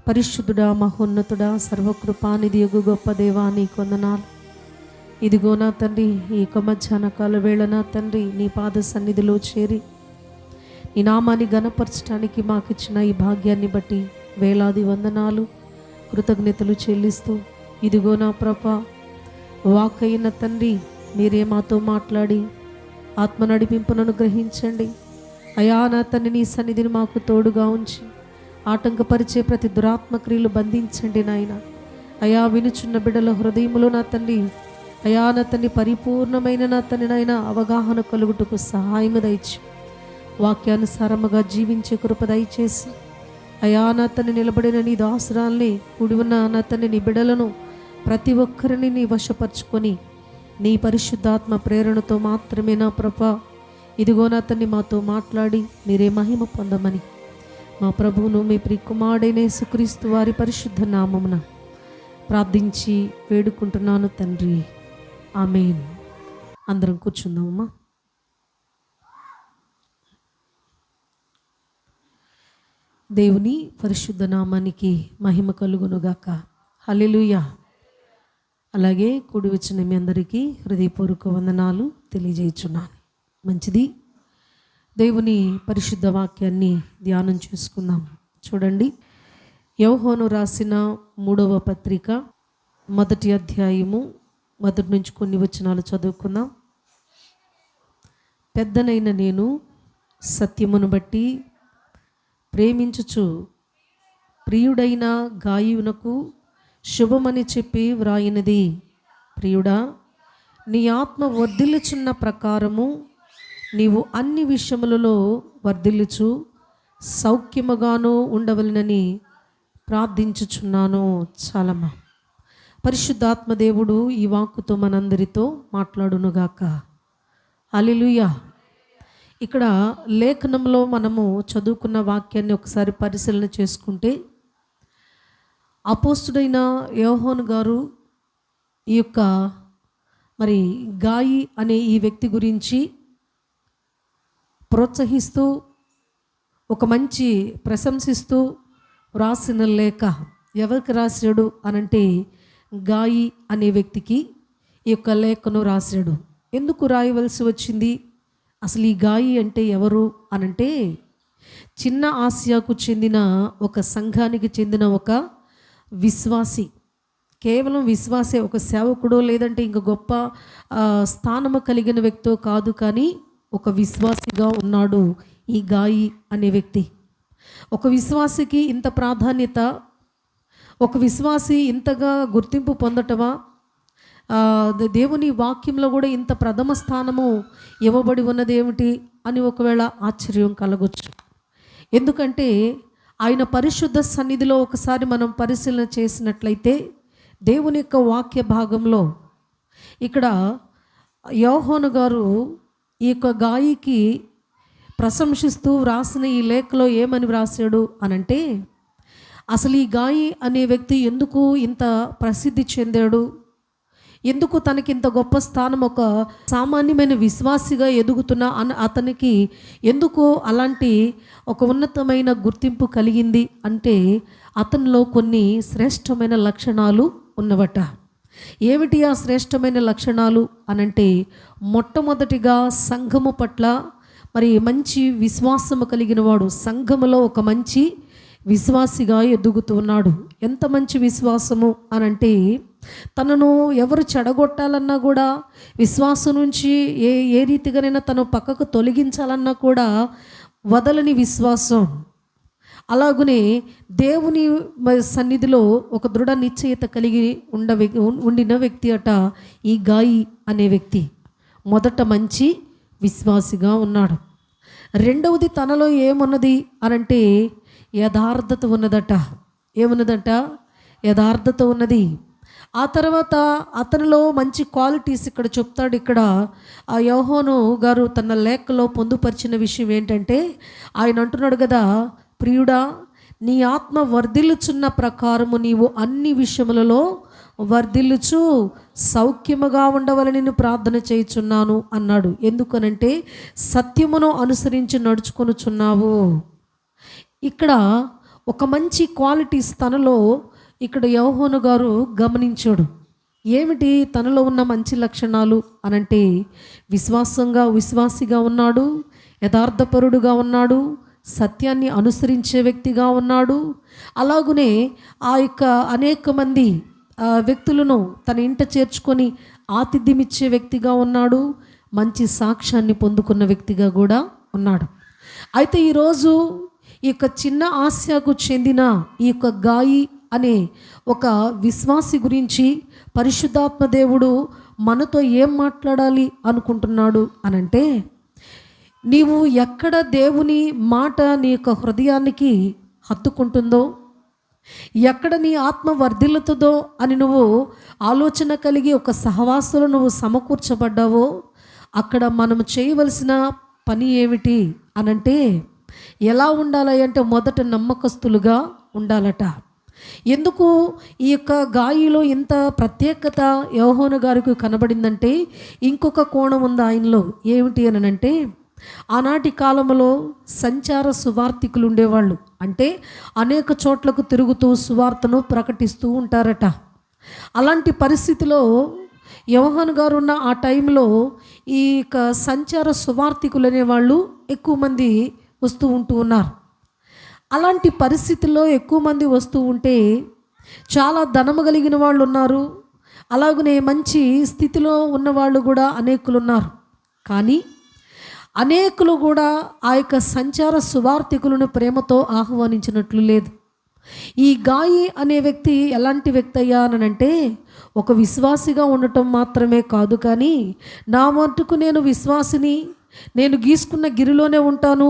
పరిశుద్ధుడా, మహోన్నతుడా, సర్వకృపానిధి యొగు గొప్ప దేవా, నీ కొందనాలు. ఇదిగో నా తండ్రి, ఈ యొక్క మధ్యాహ్న కాల వేళ నా తండ్రి నీ పాద సన్నిధిలో చేరి నీ నామాన్ని ఘనపరచడానికి మాకు ఇచ్చిన ఈ భాగ్యాన్ని బట్టి వేలాది వందనాలు, కృతజ్ఞతలు చెల్లిస్తూ, ఇదిగో నా ప్రభా, వాకైన తండ్రి మీరే మాతో మాట్లాడి ఆత్మ నడిపింపును అనుగ్రహించండి అయా. నా తండ్రి నీ సన్నిధిని మాకు తోడుగా ఉంచి ఆటంకపరిచే ప్రతి దురాత్మ క్రియలు బంధించండి నాయన. అయా, వినుచున్న బిడ్డల హృదయములో నా తండ్రి, అయా నా తండ్రి పరిపూర్ణమైన నా తండ్రి నాయన అవగాహన కలుగుటకు సహాయము దయచి వాక్యానుసారముగా జీవించే కృప దయచేసి అయా నా తండ్రి నిలబడిన నీ దాసురాల్ని, కూడి ఉన్న నా తండ్రి నీ బిడ్డలను ప్రతి ఒక్కరిని నీ వశపరుచుకొని నీ పరిశుద్ధాత్మ ప్రేరణతో మాత్రమే నా ప్రభా ఇదిగో నా తండ్రి మాతో మాట్లాడి మీరే మహిమ పొందమని మా ప్రభువును మీ ప్రియకుమారుడైన యేసుక్రీస్తు వారి పరిశుద్ధ నామమున ప్రార్థించి వేడుకుంటున్నాను తండ్రి, ఆమేన్. అందరం కూర్చుందామమ్మా. దేవుని పరిశుద్ధ నామానికి మహిమ కలుగునుగాక. హల్లెలూయా. అలాగే కూడి వచ్చిన మీ అందరికీ హృదయపూర్వక వందనాలు తెలియజేయుచున్నాను. మంచిది, దేవుని పరిశుద్ధ వాక్యాన్ని ధ్యానం చేసుకుందాం. చూడండి, యోహాను రాసిన 3వ పత్రిక 1వ అధ్యాయము 1 నుంచి కొన్ని వచనాలు చదువుకుందాం. పెద్దనైన నేను సత్యమును బట్టి ప్రేమించుచు ప్రియుడైన గాయునకు శుభమని చెప్పి వ్రాయినది, ప్రియుడా, నీ ఆత్మ వర్ధిల్లుచున్న ప్రకారము నీవు అన్ని విషయములలో వర్ధిల్లుచు సౌఖ్యముగాను ఉండవలెనని ప్రార్థించుచున్నాను. చాలమ్మా. పరిశుద్ధాత్మ దేవుడు ఈ వాక్కుతో మనందరితో మాట్లాడునుగాక. హల్లెలూయా. ఇక్కడ లేఖనంలో మనము చదువుకున్న వాక్యాన్ని ఒకసారి పరిశీలన చేసుకుంటే, అపోస్తుడైన యోహాను గారు ఈ యొక్క మరి గాయి అనే ఈ వ్యక్తి గురించి ప్రోత్సహిస్తూ ఒక మంచి ప్రశంసిస్తూ రాసిన లేఖ. ఎవరికి రాశాడు అనంటే గాయి అనే వ్యక్తికి ఈ యొక్క లేఖను రాశాడు. ఎందుకు రాయవలసి వచ్చింది? అసలు ఈ గాయి అంటే ఎవరు అనంటే, చిన్న ఆసియాకు చెందిన ఒక సంఘానికి చెందిన ఒక విశ్వాసి. కేవలం విశ్వాసే, ఒక సేవకుడో లేదంటే ఇంక గొప్ప స్థానము కలిగిన వ్యక్తో కాదు, కానీ ఒక విశ్వాసిగా ఉన్నాడు ఈ గాయి అనే వ్యక్తి. ఒక విశ్వాసికి ఇంత ప్రాధాన్యత, ఒక విశ్వాసి ఇంతగా గుర్తింపు పొందటమా, దేవుని వాక్యంలో కూడా ఇంత ప్రథమ స్థానము ఇవ్వబడి ఉన్నది ఏమిటి అని ఒకవేళ ఆశ్చర్యం కలగొచ్చు. ఎందుకంటే ఆయన పరిశుద్ధ సన్నిధిలో ఒకసారి మనం పరిశీలన చేసినట్లయితే దేవుని యొక్క వాక్య భాగంలో ఇక్కడ యోహాను గారు ఈ యొక్క గాయికి ప్రశంసిస్తూ వ్రాసిన ఈ లేఖలో ఏమని వ్రాసాడు అనంటే, అసలు ఈ గాయి అనే వ్యక్తి ఎందుకు ఇంత ప్రసిద్ధి చెందాడు, ఎందుకు తనకి ఇంత గొప్ప స్థానం, ఒక సామాన్యమైన విశ్వాసిగా ఎదుగుతున్న అతనికి ఎందుకు అలాంటి ఒక ఉన్నతమైన గుర్తింపు కలిగింది అంటే, అతనిలో కొన్ని శ్రేష్టమైన లక్షణాలు ఉన్నవట. ఏమిటి ఆ శ్రేష్టమైన లక్షణాలు అనంటే, మొట్టమొదటిగా సంఘము పట్ల మరి మంచి విశ్వాసము కలిగిన వాడు, సంఘములో ఒక మంచి విశ్వాసిగా ఎదుగుతున్నాడు. ఎంత మంచి విశ్వాసము అనంటే, తనను ఎవరు చెడగొట్టాలన్నా కూడా, విశ్వాసం నుంచి ఏ రీతిగానైనా తను పక్కకు తొలగించాలన్నా కూడా వదలని విశ్వాసం. అలాగునే దేవుని సన్నిధిలో ఒక దృఢ నిశ్చయత కలిగి ఉండిన వ్యక్తి అట ఈ గాయి అనే వ్యక్తి. మొదట మంచి విశ్వాసిగా ఉన్నాడు. రెండవది, తనలో ఏమున్నది అనంటే యథార్థత ఉన్నదట. ఏమున్నదట? యథార్థత ఉన్నది. ఆ తర్వాత అతనిలో మంచి క్వాలిటీస్ ఇక్కడ చెప్తాడు. ఇక్కడ ఆ యోహాను గారు తన లేఖలో పొందుపరిచిన విషయం ఏంటంటే, ఆయన అంటున్నాడు కదా, ప్రియుడా, నీ ఆత్మ వర్ధిల్లుచున్న ప్రకారము నీవు అన్ని విషయములలో వర్ధిల్లుచు సౌఖ్యముగా ఉండవలని నేను ప్రార్థన చేయుచున్నాను అన్నాడు. ఎందుకనంటే సత్యమును అనుసరించి నడుచుకొనుచున్నావు. ఇక్కడ ఒక మంచి క్వాలిటీస్ తనలో ఇక్కడ యోహాను గారు గమనించాడు. ఏమిటి తనలో ఉన్న మంచి లక్షణాలు అనంటే, విశ్వాసిగా ఉన్నాడు, యథార్థపరుడుగా ఉన్నాడు, సత్యాన్ని అనుసరించే వ్యక్తిగా ఉన్నాడు. అలాగునే ఆ యొక్క అనేక మంది వ్యక్తులను తన ఇంట చేర్చుకొని ఆతిథ్యం ఇచ్చే వ్యక్తిగా ఉన్నాడు, మంచి సాక్ష్యాన్ని పొందుకున్న వ్యక్తిగా కూడా ఉన్నాడు. అయితే ఈరోజు ఈ యొక్క చిన్న ఆసియాకు చెందిన ఈ యొక్క గాయి అనే ఒక విశ్వాసి గురించి పరిశుద్ధాత్మ దేవుడు మనతో ఏం మాట్లాడాలి అనుకుంటున్నాడు అనంటే, నీవు ఎక్కడ దేవుని మాట నీ యొక్క హృదయానికి హత్తుకుంటుందో, ఎక్కడ నీ ఆత్మ వర్ధిల్లుతుందో అని నువ్వు ఆలోచన కలిగి ఒక సహవాసంలో నువ్వు సమకూర్చబడ్డావో, అక్కడ మనం చేయవలసిన పని ఏమిటి అనంటే, ఎలా ఉండాలి అంటే మొదట నమ్మకస్తులుగా ఉండాలట. ఎందుకు ఈ యొక్క గాయిలో ఇంత ప్రత్యేకత యోహాను గారికి కనబడిందంటే, ఇంకొక కోణం ఉంది ఆయనలో. ఏమిటి అని అంటే, ఆనాటి కాలంలో సంచార సువార్థికులు ఉండేవాళ్ళు. అంటే అనేక చోట్లకు తిరుగుతూ సువార్తను ప్రకటిస్తూ ఉంటారట. అలాంటి పరిస్థితిలో యోహాను గారు ఉన్న ఆ టైంలో ఈ యొక్క సంచార సువార్థికులు అనేవాళ్ళు ఎక్కువ మంది వస్తూ ఉన్నారు. అలాంటి పరిస్థితుల్లో ఎక్కువ మంది వస్తూ ఉంటే చాలా ధనము కలిగిన వాళ్ళు ఉన్నారు, అలాగనే మంచి స్థితిలో ఉన్నవాళ్ళు కూడా అనేకులు ఉన్నారు. కానీ అనేకులు కూడా ఆ యొక్క సంచార సువార్థికులను ప్రేమతో ఆహ్వానించినట్లు లేదు. ఈ గాయి అనే వ్యక్తి ఎలాంటి వ్యక్తి అయ్యా అనంటే, ఒక విశ్వాసిగా ఉండటం మాత్రమే కాదు, కానీ నా మట్టుకు నేను విశ్వాసిని, నేను గీసుకున్న గిరిలోనే ఉంటాను,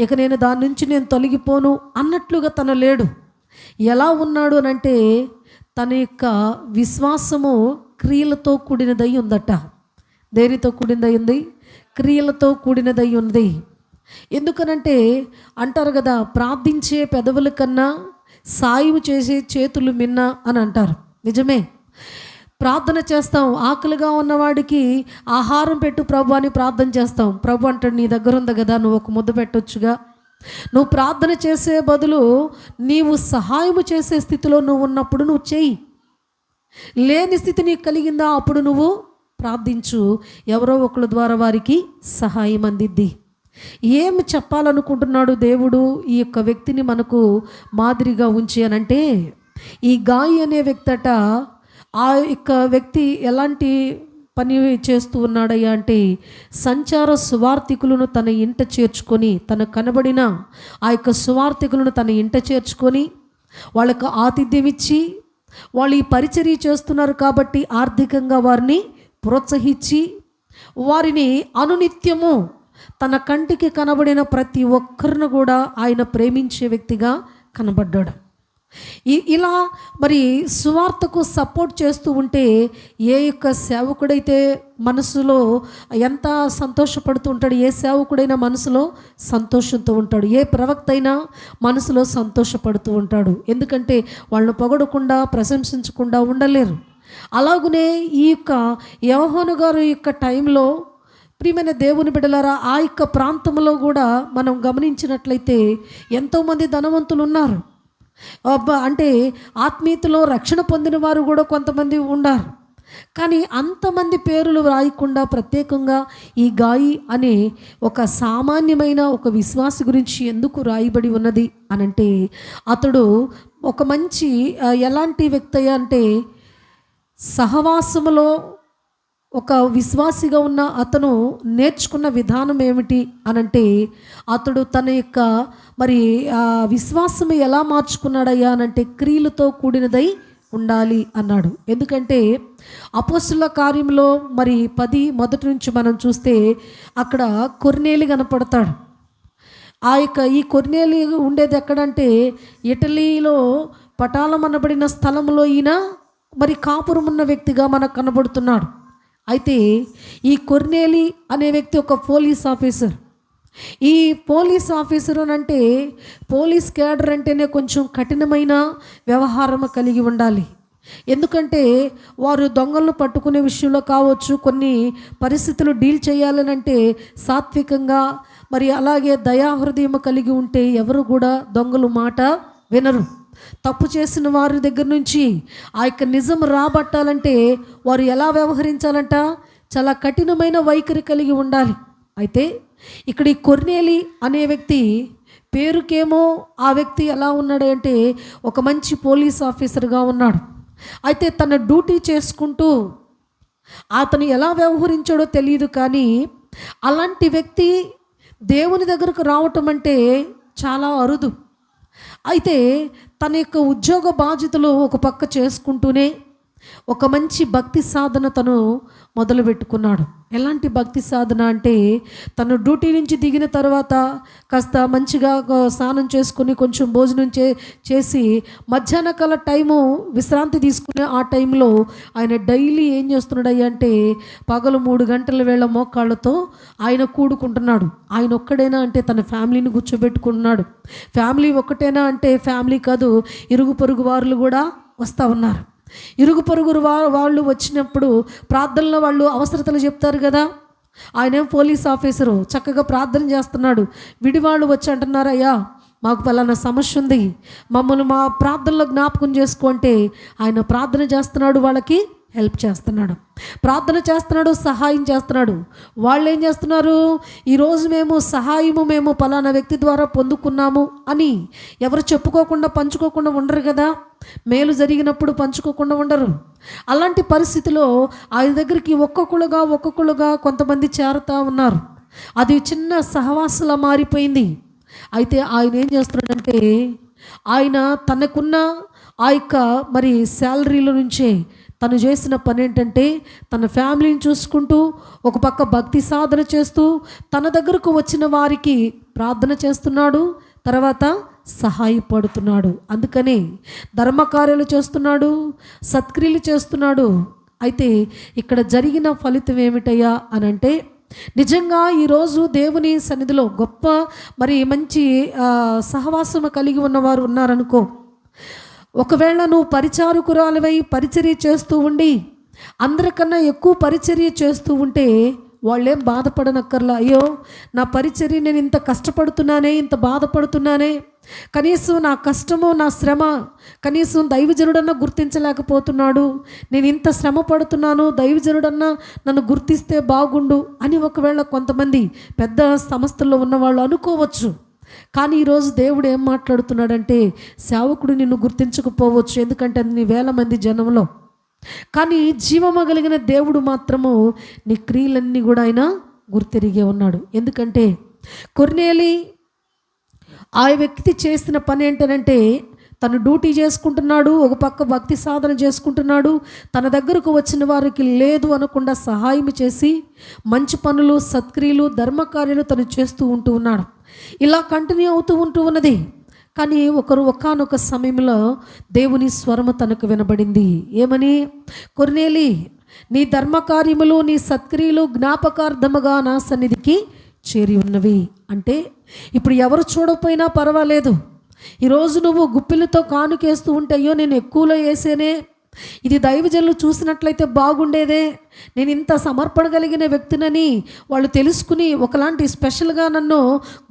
ఇక నేను దాని నుంచి నేను తొలగిపోను అన్నట్లుగా తన లేడు. ఎలా ఉన్నాడు అనంటే, తన యొక్క విశ్వాసము క్రియలతో కూడినదై ఉందట. దేనితో కూడినదై ఉంది? క్రియలతో కూడినదై ఉంది. ఎందుకనంటే అంటారు కదా, ప్రార్థించే పెదవుల కన్నా సాయం చేసే చేతులు మిన్న అని అంటారు. నిజమే, ప్రార్థన చేస్తాం, ఆకలిగా ఉన్నవాడికి ఆహారం పెట్టు ప్రభు అని ప్రార్థన చేస్తాం. ప్రభు అంటాడు, నీ దగ్గర ఉంది కదా, నువ్వు ఒక ముద్ద పెట్టొచ్చుగా. నువ్వు ప్రార్థన చేసే బదులు నీవు సహాయము చేసే స్థితిలో నువ్వు ఉన్నప్పుడు నువ్వు చెయ్యి. లేని స్థితి నీకు కలిగిందా, అప్పుడు నువ్వు ప్రార్థించు, ఎవరో ఒకరి ద్వారా వారికి సహాయం అందిద్ది. ఏమి చెప్పాలనుకుంటున్నాడు దేవుడు ఈ యొక్క వ్యక్తిని మనకు మాదిరిగా ఉంచి అనంటే, ఈ గాయి అనే వ్యక్తట, ఆ యొక్క వ్యక్తి ఎలాంటి పని చేస్తూ ఉన్నాడయ్యా అంటే, సంచార సువార్థికులను తన ఇంట చేర్చుకొని, తన కనబడిన ఆ యొక్క సువార్థికులను తన ఇంట చేర్చుకొని వాళ్ళకు ఆతిథ్యం ఇచ్చి, వాళ్ళు ఈ పరిచర్య చేస్తున్నారు కాబట్టి ఆర్థికంగా వారిని ప్రోత్సహించి, వారిని అనునిత్యము తన కంటికి కనబడిన ప్రతి ఒక్కరిని కూడా ఆయన ప్రేమించే వ్యక్తిగా కనబడ్డాడు. ఇలా మరి సువార్తకు సపోర్ట్ చేస్తూ ఉంటే, ఏ యొక్క సేవకుడైతే మనసులో ఎంత సంతోషపడుతూ ఉంటాడు, ఏ సేవకుడైనా మనసులో సంతోషంతో ఉంటాడు, ఏ ప్రవక్త అయినా మనసులో సంతోషపడుతూ ఉంటాడు. ఎందుకంటే వాళ్ళని పొగడకుండా ప్రశంసించకుండా ఉండలేరు. అలాగునే ఈ యొక్క యోహాను గారు యొక్క టైంలో, ప్రియమైన దేవుని బిడ్డలారా, ఆ యొక్క ప్రాంతంలో కూడా మనం గమనించినట్లయితే ఎంతోమంది ధనవంతులు ఉన్నారు. అంటే ఆత్మీయతలో రక్షణ పొందిన వారు కూడా కొంతమంది ఉన్నారు. కానీ అంతమంది పేర్లు రాయకుండా ప్రత్యేకంగా ఈ గాయి అనే ఒక సామాన్యమైన ఒక విశ్వాసి గురించి ఎందుకు రాయబడి ఉన్నది అనంటే, అతడు ఒక మంచి ఎలాంటి వ్యక్తి అంటే, సహవాసములో ఒక విశ్వాసిగా ఉన్న అతను నేర్చుకున్న విధానం ఏమిటి అనంటే, అతడు తన యొక్క మరి విశ్వాసం ఎలా మార్చుకున్నాడయ్యా అనంటే, క్రియలతో కూడినదై ఉండాలి అన్నాడు. ఎందుకంటే అపోస్తుల కార్యంలో మరి 10 మొదటి నుంచి మనం చూస్తే అక్కడ కొర్నేలి కనపడతాడు. ఈ కొర్నేలి ఉండేది ఎక్కడంటే, ఇటలీలో పటాలం అనబడిన స్థలంలో ఈయన మరి కాపురం ఉన్న వ్యక్తిగా మనకు కనబడుతున్నాడు. అయితే ఈ కొర్నేలి అనే వ్యక్తి ఒక పోలీస్ ఆఫీసర్. ఈ పోలీస్ ఆఫీసర్ అంటే, పోలీస్ క్యాడర్ అంటేనే కొంచెం కఠినమైన వ్యవహారం కలిగి ఉండాలి. ఎందుకంటే వారు దొంగలను పట్టుకునే విషయంలో కావచ్చు, కొన్ని పరిస్థితులు డీల్ చేయాలనంటే సాత్వికంగా మరి అలాగే దయాహృదయం కలిగి ఉంటే ఎవరు కూడా దొంగలు మాట వినరు. తప్పు చేసిన వారి దగ్గర నుంచి ఆ యొక్క నిజం రాబట్టాలంటే వారు ఎలా వ్యవహరించాలంట? చాలా కఠినమైన వైఖరి కలిగి ఉండాలి. అయితే ఇక్కడ ఈ కొర్నేలి అనే వ్యక్తి పేరుకేమో ఆ వ్యక్తి ఎలా ఉన్నాడు అంటే ఒక మంచి పోలీస్ ఆఫీసర్గా ఉన్నాడు. అయితే తన డ్యూటీ చేసుకుంటూ అతను ఎలా వ్యవహరించాడో తెలియదు, కానీ అలాంటి వ్యక్తి దేవుని దగ్గరకు రావటం అంటే చాలా అరుదు. అయితే తన యొక్క ఉద్యోగ బాధ్యతలు ఒక పక్క చేసుకుంటూనే ఒక మంచి భక్తి సాధన తను మొదలుపెట్టుకున్నాడు. ఎలాంటి భక్తి సాధన అంటే తను డ్యూటీ నుంచి దిగిన తర్వాత కాస్త మంచిగా స్నానం చేసుకుని కొంచెం భోజనం చేసి మధ్యాహ్న కాల టైము విశ్రాంతి తీసుకునే ఆ టైంలో ఆయన డైలీ ఏం చేస్తున్నాడు అంటే పగలు 3 గంటల వేళ మోకాళ్ళతో ఆయన కూడుకుంటున్నాడు. ఆయన ఒక్కడేనా అంటే తన ఫ్యామిలీని కూర్చోబెట్టుకుంటున్నాడు. ఫ్యామిలీ ఒక్కటేనా అంటే ఫ్యామిలీ కాదు, ఇరుగు పొరుగు వారు కూడా వస్తూ ఉన్నారు. ఇరుగు పొరుగురు వాళ్ళు వచ్చినప్పుడు ప్రార్థనలో వాళ్ళు అవసరతలు చెప్తారు కదా. ఆయనేం పోలీస్ ఆఫీసరు, చక్కగా ప్రార్థన చేస్తున్నాడు. విడివాళ్ళు వచ్చి అంటున్నారు, అయ్యా మాకు పలానా సమస్య ఉంది, మమ్మల్ని మా ప్రార్థనలో జ్ఞాపకం చేసుకుంటే ఆయన ప్రార్థన చేస్తున్నాడు, వాళ్ళకి హెల్ప్ చేస్తున్నాడు, ప్రార్థన చేస్తున్నాడు, సహాయం చేస్తున్నాడు. వాళ్ళు ఏం చేస్తున్నారు? ఈరోజు మేము పలానా వ్యక్తి ద్వారా పొందుకున్నాము అని ఎవరు చెప్పుకోకుండా పంచుకోకుండా ఉండరు కదా. మేలు జరిగినప్పుడు పంచుకోకుండా ఉండరు. అలాంటి పరిస్థితిలో ఆయన దగ్గరికి ఒక్కొక్కరుగా కొంతమంది చేరుతూ ఉన్నారు. అది చిన్న సహవాసలా మారిపోయింది. అయితే ఆయన ఏం చేస్తున్నాడంటే ఆయన తనకున్న ఆ యొక్క శాలరీల నుంచే తను చేసిన పని ఏంటంటే తన ఫ్యామిలీని చూసుకుంటూ ఒక పక్క భక్తి సాధన చేస్తూ తన దగ్గరకు వచ్చిన వారికి ప్రార్థన చేస్తున్నాడు, తర్వాత సహాయపడుతున్నాడు. అందుకని ధర్మకార్యాలు చేస్తున్నాడు, సత్క్రియలు చేస్తున్నాడు. అయితే ఇక్కడ జరిగిన ఫలితం ఏమిటయ్యా అని అంటే నిజంగా ఈరోజు దేవుని సన్నిధిలో గొప్ప మంచి సహవాసము కలిగి ఉన్నవారు ఉన్నారనుకో. ఒకవేళ నువ్వు పరిచారకురాలివై పరిచర్య చేస్తూ ఉండి అందరికన్నా ఎక్కువ పరిచర్య చేస్తూ ఉంటే వాళ్ళేం బాధపడనక్కర్లా. అయ్యో నా పరిచర్య నేను ఇంత కష్టపడుతున్నానే, ఇంత బాధపడుతున్నానే, కనీసం నా కష్టము నా శ్రమ కనీసం దైవజనుడన్నా గుర్తించలేకపోతున్నాడు, నేను ఇంత శ్రమ పడుతున్నాను, దైవజనుడన్నా నన్ను గుర్తిస్తే బాగుండు అని ఒకవేళ కొంతమంది పెద్ద సంస్థల్లో ఉన్నవాళ్ళు అనుకోవచ్చు. కానీ ఈరోజు దేవుడు ఏం మాట్లాడుతున్నాడంటే సేవకుడు నిన్ను గుర్తించకపోవచ్చు, ఎందుకంటే అది నీ వేల మంది జనంలో. కానీ జీవము కలిగిన దేవుడు మాత్రము నీ క్రియలన్నీ కూడా ఆయన గుర్తెరిగే ఉన్నాడు. ఎందుకంటే కొర్నేలి ఆ వ్యక్తి చేసిన పని ఏంటంటే తను డ్యూటీ చేసుకుంటున్నాడు, ఒక పక్క భక్తి సాధన చేసుకుంటున్నాడు, తన దగ్గరకు వచ్చిన వారికి లేదు అనకుండా సహాయం చేసి మంచి పనులు, సత్క్రియలు, ధర్మకార్యాలు తను చేస్తూ ఉన్నాడు. ఇలా కంటిన్యూ అవుతూ ఉన్నది. కానీ ఒకానొక సమయంలో దేవుని స్వరము తనకు వినబడింది. ఏమని? కొర్నేలి, నీ ధర్మకార్యములు, నీ సత్క్రియలు జ్ఞాపకార్థముగా నా సన్నిధికి చేరి ఉన్నవి. అంటే ఇప్పుడు ఎవరు చూడకపోయినా పర్వాలేదు, ఈరోజు నువ్వు గుప్పిలతో కానుకేస్తూ ఉంటే అయ్యో నేను ఎక్కువలో వేసేనే, ఇది దైవజనులు చూసినట్లయితే బాగుండేదే, నేను ఇంత సమర్పణ కలిగిన వ్యక్తినని వాళ్ళు తెలుసుకుని ఒకలాంటి స్పెషల్గా నన్ను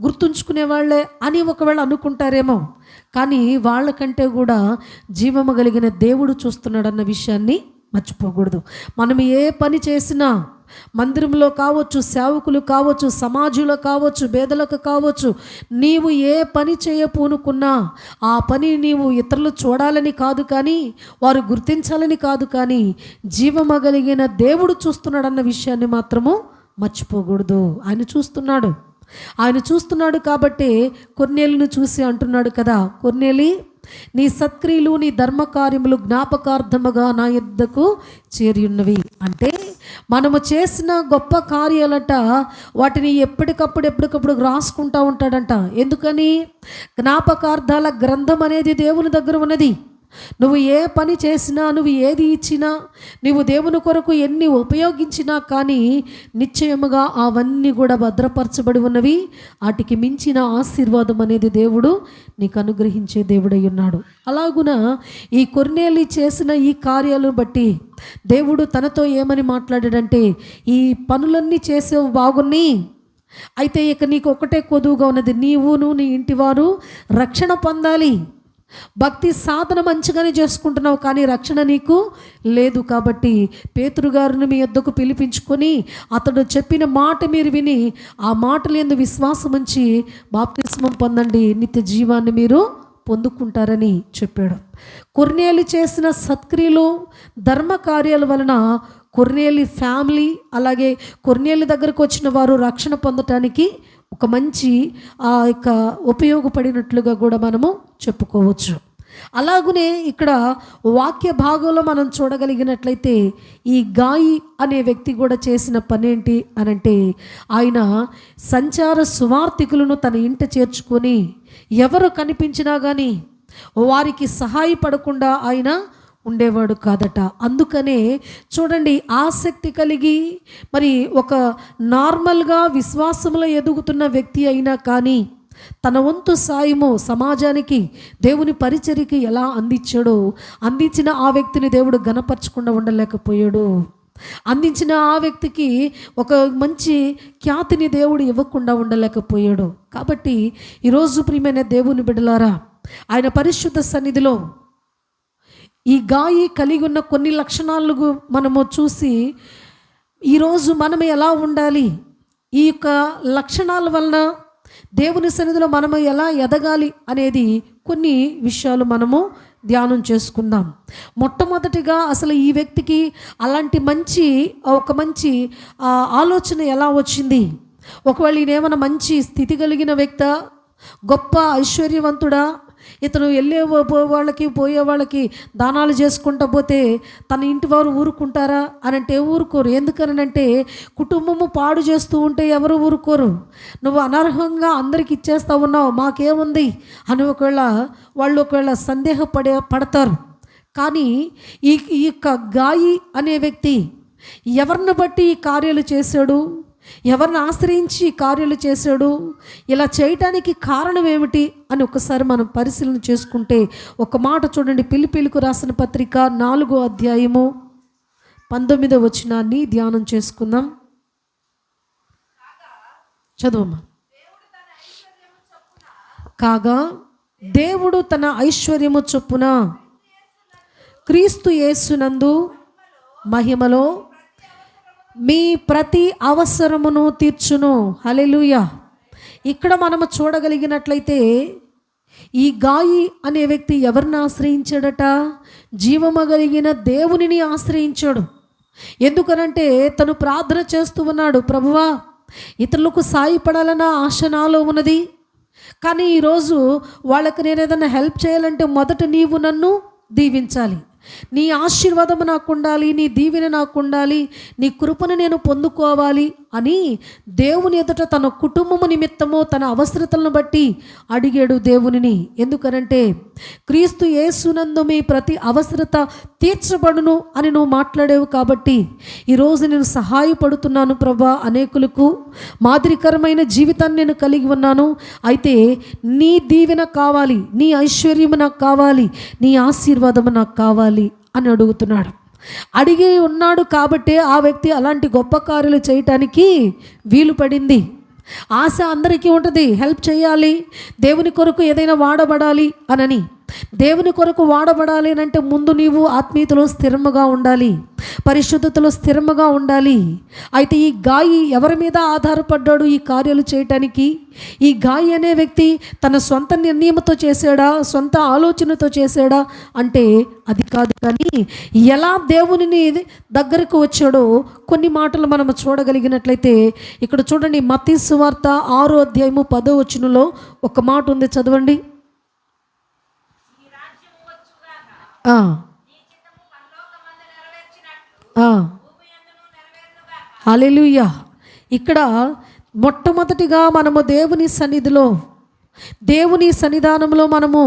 గుర్తుంచుకునే వాళ్ళే అని ఒకవేళ అనుకుంటారేమో. కానీ వాళ్ళకంటే కూడా జీవము కలిగిన దేవుడు చూస్తున్నాడన్న విషయాన్ని మర్చిపోకూడదు. మనం ఏ పని చేసినా, మందిరంలో కావచ్చు, సేవకులు కావచ్చు, సమాజంలో కావచ్చు, పేదలకు కావచ్చు, నీవు ఏ పని చేయపూనుకున్నా ఆ పని నీవు ఇతరులు చూడాలని కాదు, కానీ వారు గుర్తించాలని కాదు, కానీ జీవమగలిగిన దేవుడు చూస్తున్నాడన్న విషయాన్ని మాత్రము మర్చిపోకూడదు. ఆయన చూస్తున్నాడు కాబట్టి కొర్నేలిని చూసి అంటున్నాడు కదా, కొర్నేలి, నీ సత్క్రియలు, నీ ధర్మకార్యములు జ్ఞాపకార్థముగా నా యొద్దకు చేరి ఉన్నవి. అంటే మనము చేసిన గొప్ప కార్యాలట వాటిని ఎప్పటికప్పుడు రాసుకుంటూ ఉంటాడంట. ఎందుకని? జ్ఞాపకార్థాల గ్రంథం అనేది దేవుని దగ్గర ఉన్నది. నువ్వు ఏ పని చేసినా, నువ్వు ఏది ఇచ్చినా, నువ్వు దేవుని కొరకు ఎన్ని ఉపయోగించినా కానీ నిశ్చయముగా అవన్నీ కూడా భద్రపరచబడి ఉన్నవి. వాటికి మించిన ఆశీర్వాదం అనేది దేవుడు నీకు అనుగ్రహించే దేవుడై ఉన్నాడు. అలాగున ఈ కొర్నేలి చేసిన ఈ కార్యాలను బట్టి దేవుడు తనతో ఏమని మాట్లాడాడంటే, ఈ పనులన్నీ చేసేవి బాగున్నాయి, అయితే ఇక నీకు ఒకటే కొదువుగా ఉన్నది, నీవును నీ ఇంటివారు రక్షణ పొందాలి. భక్తి సాధన మంచిగానే చేసుకుంటున్నావు, కానీ రక్షణ నీకు లేదు. కాబట్టి పేతురు గారిని మీ యొద్దకు పిలిపించుకొని అతడు చెప్పిన మాట మీరు విని ఆ మాటలు యందు విశ్వాసం ఉంచి బాప్తిస్మం పొందండి, నిత్య జీవాన్ని మీరు పొందుకుంటారని చెప్పాడు. కొర్నేలి చేసిన సత్క్రియలు ధర్మ కార్యాల వలన కొర్నేలి ఫ్యామిలీ, అలాగే కొర్నేలి దగ్గరకు వచ్చిన వారు రక్షణ పొందటానికి ఒక మంచి యొక్క ఉపయోగపడినట్లుగా కూడా మనము చెప్పుకోవచ్చు. అలాగనే ఇక్కడ వాక్య భాగంలో మనం చూడగలిగినట్లయితే ఈ గాయి అనే వ్యక్తి కూడా చేసిన పని ఏంటి అనంటే, ఆయన సంచార సువార్థికులను తన ఇంట చేర్చుకొని ఎవరు కనిపించినా కానీ వారికి సహాయపడకుండా ఆయన ఉండేవాడు కాదట. అందుకనే చూడండి, ఆసక్తి కలిగి మరి ఒక నార్మల్గా విశ్వాసంలో ఎదుగుతున్న వ్యక్తి అయినా కానీ తన వంతు సాయము సమాజానికి దేవుని పరిచర్యకి ఎలా అందించిన ఆ వ్యక్తిని దేవుడు గణపరచకుండా ఉండలేకపోయాడు. అందించిన ఆ వ్యక్తికి ఒక మంచి ఖ్యాతిని దేవుడు ఇవ్వకుండా ఉండలేకపోయాడు. కాబట్టి ఈరోజు ప్రియమైన దేవుని బిడ్డలారా, ఆయన పరిశుద్ధ సన్నిధిలో ఈ గాయి కలిగి ఉన్న కొన్ని లక్షణాలు మనము చూసి ఈరోజు మనం ఎలా ఉండాలి, ఈ యొక్క లక్షణాల వలన దేవుని సన్నిధిలో మనము ఎలా ఎదగాలి అనేది కొన్ని విషయాలు మనము ధ్యానం చేసుకుందాం. మొట్టమొదటిగా అసలు ఈ వ్యక్తికి అలాంటి ఒక మంచి ఆలోచన ఎలా వచ్చింది? ఒకవేళ ఈయనేమైనా మంచి స్థితి కలిగిన వ్యక్తా, గొప్ప ఐశ్వర్యవంతుడా, ఇతను వాళ్ళకి పోయే వాళ్ళకి దానాలు చేసుకుంటా పోతే తన ఇంటి వారు ఊరుకుంటారా అని అంటే ఊరుకోరు. ఎందుకనంటే కుటుంబము పాడు చేస్తూ ఉంటే ఎవరు ఊరుకోరు. నువ్వు అనర్హంగా అందరికి ఇచ్చేస్తా ఉన్నావు, మాకేముంది అని ఒకవేళ పడతారు. కానీ ఈ యొక్క గాయి అనే వ్యక్తి ఎవరిని బట్టి ఈ కార్యాలు చేశాడు, ఎవరిని ఆశ్రయించి కార్యాలు చేశాడు, ఇలా చేయటానికి కారణం ఏమిటి అని ఒకసారి మనం పరిశీలన చేసుకుంటే ఒక మాట చూడండి. ఫిలిప్పీయులకు రాసిన పత్రిక 4వ అధ్యాయము 19వ వచనాన్ని ధ్యానం చేసుకుందాం. చదువమ్మా. కాగా దేవుడు తన ఐశ్వర్యము చొప్పున క్రీస్తు యేసునందు మహిమలో మీ ప్రతి అవసరమును తీర్చును. హల్లెలూయా. ఇక్కడ మనము చూడగలిగినట్లయితే ఈ గాయి అనే వ్యక్తి ఎవరిని ఆశ్రయించాడట? జీవమగలిగిన దేవునిని ఆశ్రయించాడు. ఎందుకనంటే తను ప్రార్థన చేస్తూ ఉన్నాడు, ప్రభువా ఇతరులకు సాయపడాలన్న ఆశ నాలో ఉన్నది, కానీ ఈరోజు వాళ్ళకి నేను ఏదైనా హెల్ప్ చేయాలంటే మొదట నీవు నన్ను దీవించాలి, నీ ఆశీర్వాదము నాకు ఉండాలి, నీ దీవెన నాకు ఉండాలి, నీ కృపను నేను పొందుకోవాలి అని దేవుని ఎదుట తన కుటుంబము నిమిత్తము తన అవసరతలను బట్టి అడిగాడు దేవునిని. ఎందుకనంటే క్రీస్తు యేసునందు మీ ప్రతి అవసరత తీర్చబడును అని నువ్వు మాట్లాడేవు. కాబట్టి ఈరోజు నేను సహాయపడుతున్నాను ప్రభా, అనేకులకు మాదిరికరమైన జీవితాన్ని నేను కలిగి ఉన్నాను, అయితే నీ దీవెన కావాలి, నీ ఐశ్వర్యము నాకు కావాలి, నీ ఆశీర్వాదము నాకు కావాలి అని అడుగుతున్నాడు. అడిగి ఉన్నాడు కాబట్టి ఆ వ్యక్తి అలాంటి గొప్ప కార్యాలు చేయటానికి వీలు పడింది. ఆశ అందరికీ ఉంటుంది, హెల్ప్ చేయాలి, దేవుని కొరకు ఏదైనా వాడబడాలి అనని. దేవుని కొరకు వాడబడాలి అని అంటే ముందు నీవు ఆత్మీయతలో స్థిరముగా ఉండాలి, పరిశుద్ధతలో స్థిరముగా ఉండాలి. అయితే ఈ గాయి ఎవరి మీద ఆధారపడ్డాడు ఈ కార్యాలు చేయటానికి? ఈ గాయి అనే వ్యక్తి తన సొంత నిర్ణయంతో చేశాడా, సొంత ఆలోచనతో చేశాడా అంటే అది కాదు. కానీ ఎలా దేవునిని దగ్గరకు వచ్చాడో కొన్ని మాటలు మనం చూడగలిగినట్లయితే ఇక్కడ చూడండి, మత్తయి సువార్త 6వ అధ్యాయము 10వ వచనంలో ఒక మాట ఉంది, చదవండి. హల్లెలూయా. ఇక్కడ మొట్టమొదటిగా మనము దేవుని సన్నిధానంలో మనము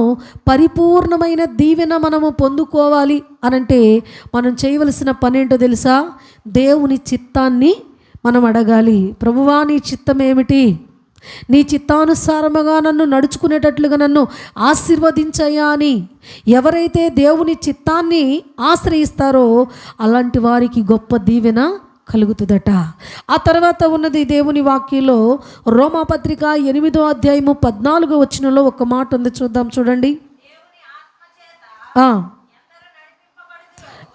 పరిపూర్ణమైన దీవెన మనము పొందుకోవాలి అనంటే మనం చేయవలసిన పని ఏంటో తెలుసా? దేవుని చిత్తాన్ని మనం అడగాలి. ప్రభువా నీ చిత్తం ఏమిటి? నీ చిత్తానుసారముగా నన్ను నడుచుకునేటట్లుగా నన్ను ఆశీర్వదించయ్యా అని ఎవరైతే దేవుని చిత్తాన్ని ఆశ్రయిస్తారో అలాంటి వారికి గొప్ప దీవెన కలుగుతుందట. ఆ తర్వాత ఉన్నది దేవుని వాక్యంలో రోమాపత్రిక 8వ అధ్యాయము 14వ వచనంలో ఒక మాట ఉంది, చూద్దాం. చూడండి. ఆ,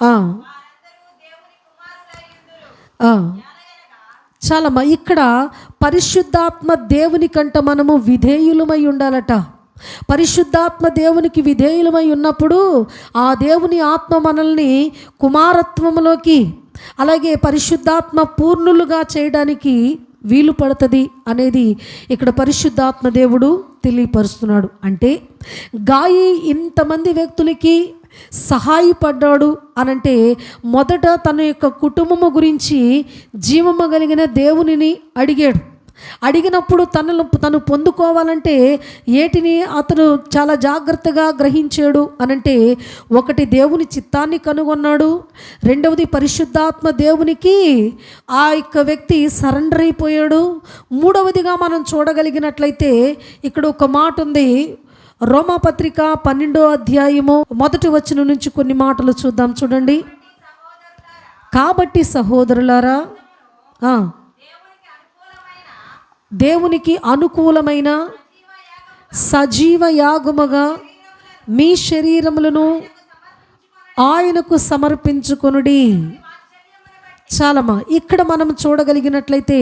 ఆ, ఆ. చాలమ్మా, ఇక్కడ పరిశుద్ధాత్మ దేవుని కంట మనము విధేయులమై ఉండాలట. పరిశుద్ధాత్మ దేవునికి విధేయులమై ఉన్నప్పుడు ఆ దేవుని ఆత్మ మనల్ని కుమారత్వములోకి, అలాగే పరిశుద్ధాత్మ పూర్ణులుగా చేయడానికి వీలు పడుతుంది అనేది ఇక్కడ పరిశుద్ధాత్మ దేవుడు తెలియపరుస్తున్నాడు. అంటే గాయి ఇంతమంది వ్యక్తులకి సహాయపడ్డాడు అనంటే మొదట తన యొక్క కుటుంబము గురించి జీవము కలిగిన దేవునిని అడిగినప్పుడు తను పొందుకోవాలంటే ఏటిని అతను చాలా జాగ్రత్తగా గ్రహించాడు అనంటే, ఒకటి దేవుని చిత్తాన్ని కనుగొన్నాడు, రెండవది పరిశుద్ధాత్మ దేవునికి ఆ యొక్క వ్యక్తి సరెండర్ అయిపోయాడు, మూడవదిగా మనం చూడగలిగినట్లయితే ఇక్కడ ఒక మాట ఉంది. రోమాపత్రిక 12వ అధ్యాయము 1వ వచనం నుంచి కొన్ని మాటలు చూద్దాం. చూడండి. కాబట్టి సహోదరులారా, దేవునికి అనుకూలమైన సజీవ యాగముగా మీ శరీరములను ఆయనకు సమర్పించుకొనుడి. చాలమ్మా, ఇక్కడ మనం చూడగలిగినట్లయితే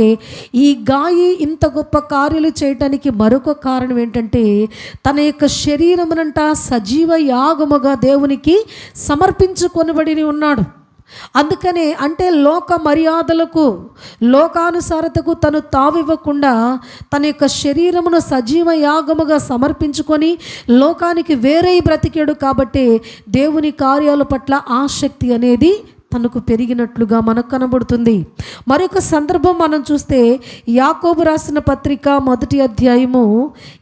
ఈ గాయి ఇంత గొప్ప కార్యాలు చేయటానికి మరొక కారణం ఏంటంటే, తన యొక్క శరీరమునంట సజీవ యాగముగా దేవునికి సమర్పించుకొనబడి ఉన్నాడు. అందుకనే అంటే లోక మర్యాదలకు, లోకానుసారతకు తను తావివ్వకుండా తన యొక్క శరీరమును సజీవ యాగముగా సమర్పించుకొని లోకానికి వేరే బ్రతికాడు. కాబట్టి దేవుని కార్యాల పట్ల ఆసక్తి అనేది తనకు పెరిగినట్లుగా మనకు కనబడుతుంది. మరొక సందర్భం మనం చూస్తే యాకోబు రాసిన పత్రిక 1వ అధ్యాయము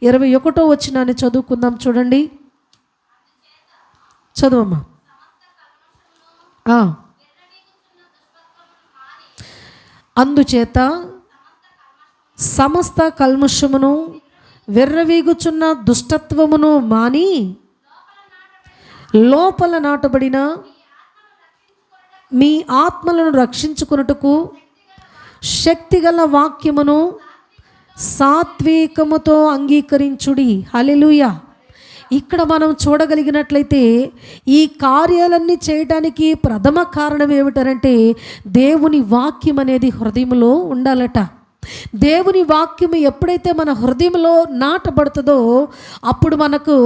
21వ వచనాన్ని చదువుకుందాం. చూడండి, చదువమ్మా. అందుచేత సమస్త కల్మషమును వెర్రవీగుచున్న దుష్టత్వమును మాని లోపల నాటబడిన మీ ఆత్మలను రక్షించుకొనుటకు శక్తిగల వాక్యమును సాత్వికముతో అంగీకరించుడి. హల్లెలూయా. ఇక్కడ మనం చూడగలిగినట్లయితే ఈ కార్యాలన్నీ చేయడానికి ప్రథమ కారణం ఏమిటంటే దేవుని వాక్యం అనేది హృదయంలో ఉండాలట. దేవుని వాక్యం ఎప్పుడైతే మన హృదయంలో నాటబడుతుందో అప్పుడు మనకు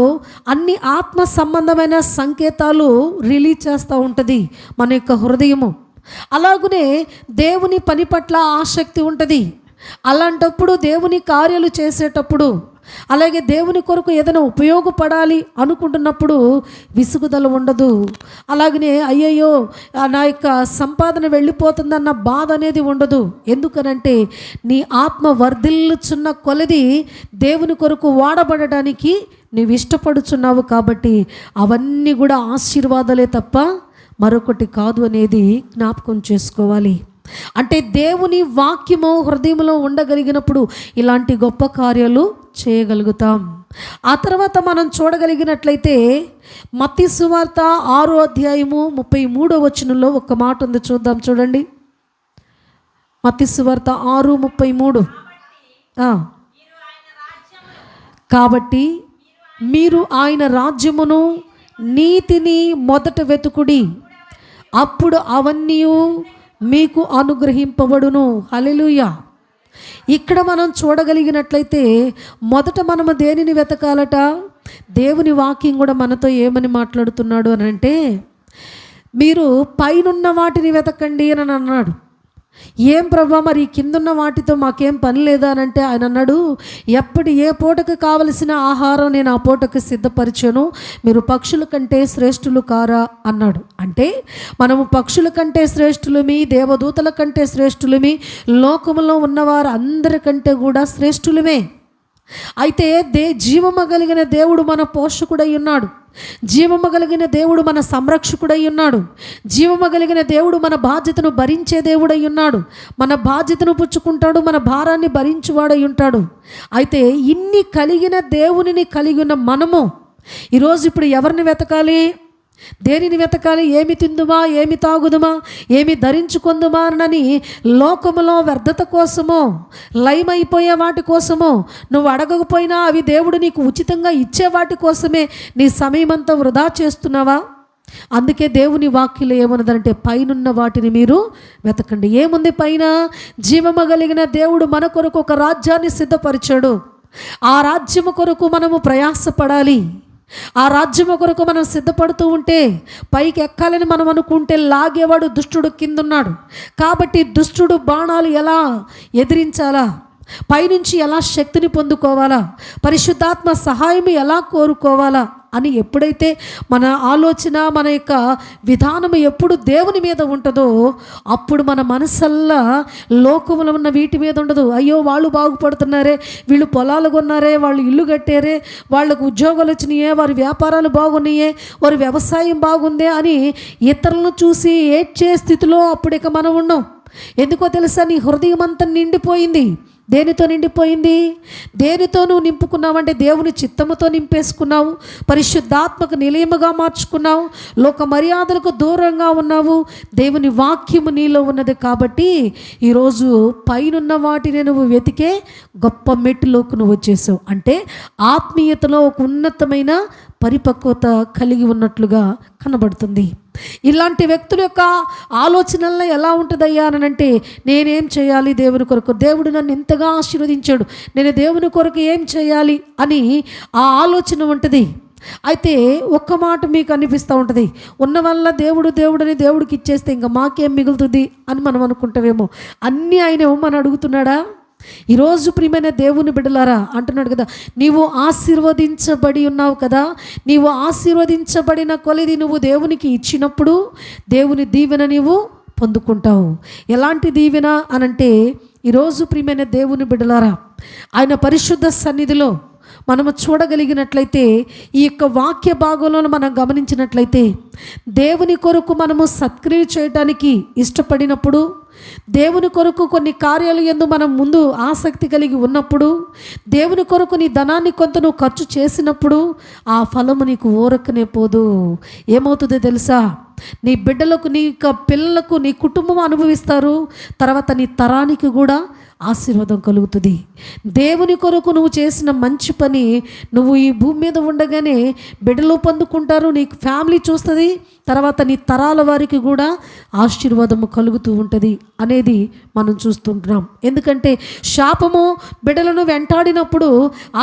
అన్ని ఆత్మ సంబంధమైన సంకేతాలు రిలీజ్ చేస్తూ ఉంటుంది మన యొక్క హృదయము. అలాగనే దేవుని పని పట్ల ఆసక్తి ఉంటుంది. అలాంటప్పుడు దేవుని కార్యాలు చేసేటప్పుడు, అలాగే దేవుని కొరకు ఏదైనా ఉపయోగపడాలి అనుకుంటున్నప్పుడు విసుగుదల ఉండదు. అలాగనే అయ్యయ్యో నా యొక్క సంపాదన వెళ్ళిపోతుందన్న బాధ అనేది ఉండదు. ఎందుకనంటే నీ ఆత్మ వర్ధిల్లుచున్న కొలది దేవుని కొరకు వాడబడడానికి నీవు ఇష్టపడుచున్నావు. కాబట్టి అవన్నీ కూడా ఆశీర్వాదాలే తప్ప మరొకటి కాదు అనేది జ్ఞాపకం చేసుకోవాలి. అంటే దేవుని వాక్యము హృదయంలో ఉండగలిగినప్పుడు ఇలాంటి గొప్ప కార్యాలు చేయగలుగుతాం. ఆ తర్వాత మనం చూడగలిగినట్లయితే మత్తయి సువార్త 6వ అధ్యాయము 33వ వచనంలో ఒక మాట ఉంది, చూద్దాం. చూడండి, మత్తయి సువార్త 6:33. కాబట్టి మీరు ఆయన రాజ్యమును నీతిని మొదట వెతుకుడి, అప్పుడు అవన్నీ మీకు అనుగ్రహింపబడును. హల్లెలూయా. ఇక్కడ మనం చూడగలిగినట్లయితే మొదట మనము దేనిని వెతకాలట? దేవుని వాక్యం కూడా మనతో ఏమని మాట్లాడుతున్నాడు అని అంటే, మీరు పైనున్న వాటిని వెతకండి అని అన్నాడు. ఏం ప్రభా, మరి కిందున్న వాటితో మాకేం పని లేదా అని అంటే ఆయన అన్నాడు, ఏ పూటకు కావలసిన ఆహారం నేను ఆ పూటకు సిద్ధపరిచాను, మీరు పక్షుల కంటే శ్రేష్ఠులు కారా అన్నాడు. అంటే మనము పక్షుల కంటే శ్రేష్ఠులమి, దేవదూతల కంటే శ్రేష్ఠులమి, లోకములో ఉన్నవారు అందరికంటే కూడా శ్రేష్ఠులమే. అయితే జీవము కలిగిన దేవుడు మన పోషకుడై ఉన్నాడు. జీవము కలిగిన దేవుడు మన సంరక్షకుడై ఉన్నాడు. జీవము కలిగిన దేవుడు మన బాధ్యతను భరించే దేవుడై ఉన్నాడు. మన బాధ్యతను పుచ్చుకుంటాడు, మన భారాన్ని భరించువాడై ఉంటాడు. అయితే ఇన్ని కలిగిన దేవునిని కలిగి ఉన్న మనము ఈరోజు ఇప్పుడు ఎవరిని వెతకాలి? దేనిని వెతకాలి? ఏమి తిందుమా, ఏమి తాగుదుమా, ఏమి ధరించుకుందుమా అని లోకములో వ్యర్థత కోసమో, లయమైపోయే వాటి కోసమో, నువ్వు అడగకపోయినా అవి దేవుడు నీకు ఉచితంగా ఇచ్చే వాటి కోసమే నీ సమయం అంతా వృధా చేస్తున్నావా? అందుకే దేవుని వాక్యలో ఏమన్నదంటే, పైనున్న వాటిని మీరు వెతకండి. ఏముంది పైన? జీవము కలిగిన దేవుడు మన కొరకు ఒక రాజ్యాన్ని సిద్ధపరిచాడు. ఆ రాజ్యము కొరకు మనము ప్రయాసపడాలి. ఆ రాజ్యము కొరకు మనం సిద్ధపడుతూ ఉంటే, పైకి ఎక్కాలని మనం అనుకుంటే లాగేవాడు దుష్టుడు కిందున్నాడు. కాబట్టి దుష్టుడు బాణాలు ఎలా ఎదిరించాలా, పైనుంచి ఎలా శక్తిని పొందుకోవాలా, పరిశుద్ధాత్మ సహాయం ఎలా కోరుకోవాలా అని ఎప్పుడైతే మన ఆలోచన, మన యొక్క విధానం ఎప్పుడు దేవుని మీద ఉంటుందో, అప్పుడు మన మనసల్లా లోకములో ఉన్న వీటి మీద ఉండదు. అయ్యో వాళ్ళు బాగుపడుతున్నారే, వీళ్ళు పొలాలు కొన్నారే, వాళ్ళు ఇల్లు కట్టారే, వాళ్ళకు ఉద్యోగాలు వచ్చినాయే, వారి వ్యాపారాలు బాగున్నాయే, వారి వ్యవసాయం బాగుందే అని ఇతరులను చూసి ఏడ్చే స్థితిలో అప్పుడు ఇక మనం ఉన్నాం. ఎందుకో తెలుసా? నీ హృదయం అంతా నిండిపోయింది. దేనితో నిండిపోయింది? దేనితో నువ్వు నింపుకున్నావంటే దేవుని చిత్తముతో నింపేసుకున్నావు, పరిశుద్ధాత్మకు నిలయముగా మార్చుకున్నావు, లోక మర్యాదలకు దూరంగా ఉన్నావు. దేవుని వాక్యము నీలో ఉన్నది. కాబట్టి ఈరోజు పైనున్న వాటిని నువ్వు వెతికే గొప్ప మెట్టులోకి నువ్వు వచ్చేసావు. అంటే ఆత్మీయతలో ఒక ఉన్నతమైన పరిపక్వత కలిగి ఉన్నట్లుగా కనబడుతుంది. ఇలాంటి వ్యక్తుల యొక్క ఆలోచనల్లో ఎలా ఉంటుందయ్యా అని అంటే, నేనేం చేయాలి దేవుని కొరకు, దేవుడు నన్ను ఇంతగా ఆశీర్వదించాడు, నేను దేవుని కొరకు ఏం చేయాలి అని ఆ ఆలోచన ఉంటుంది. అయితే ఒక్క మాట మీకు అనిపిస్తూ ఉంటుంది, ఉన్న వల్ల దేవుడని దేవుడికి ఇచ్చేస్తే ఇంకా మాకేం మిగులుతుంది అని మనం అనుకుంటామేమో. అన్నీ ఆయన ఇవ్వమని అడుగుతున్నాడా? ఈరోజు ప్రియమైన దేవుని బిడ్డలారా అంటున్నాడు కదా, నీవు ఆశీర్వదించబడి ఉన్నావు కదా, నీవు ఆశీర్వదించబడిన కొలది నువ్వు దేవునికి ఇచ్చినప్పుడు దేవుని దీవెన నీవు పొందుకుంటావు. ఎలాంటి దీవెన అనంటే, ఈరోజు ప్రియమైన దేవుని బిడ్డలారా ఆయన పరిశుద్ధ సన్నిధిలో మనము చూడగలిగినట్లయితే, ఈ యొక్క వాక్య భాగంలో మనం గమనించినట్లయితే, దేవుని కొరకు మనము సత్క్రియ చేయటానికి ఇష్టపడినప్పుడు, దేవుని కొరకు కొన్ని కార్యాలు యందు మనం ముందు ఆసక్తి కలిగి ఉన్నప్పుడు, దేవుని కొరకు నీ ధనాన్ని కొంత నువ్వు ఖర్చు చేసినప్పుడు, ఆ ఫలము నీకు ఊరకనే పోదు. ఏమవుతుందో తెలుసా? నీ బిడ్డలకు, నీ పిల్లలకు, నీ కుటుంబం అనుభవిస్తారు. తర్వాత నీ తరానికి కూడా ఆశీర్వాదం కలుగుతుంది. దేవుని కొరకు నువ్వు చేసిన మంచి పని నువ్వు ఈ భూమి మీద ఉండగానే బిడ్డలు పొందుకుంటారు, నీకు ఫ్యామిలీ చూస్తుంది, తర్వాత నీ తరాల వారికి కూడా ఆశీర్వాదము కలుగుతూ ఉంటుంది అనేది మనం చూస్తుంటున్నాం. ఎందుకంటే శాపము బిడ్డలను వెంటాడినప్పుడు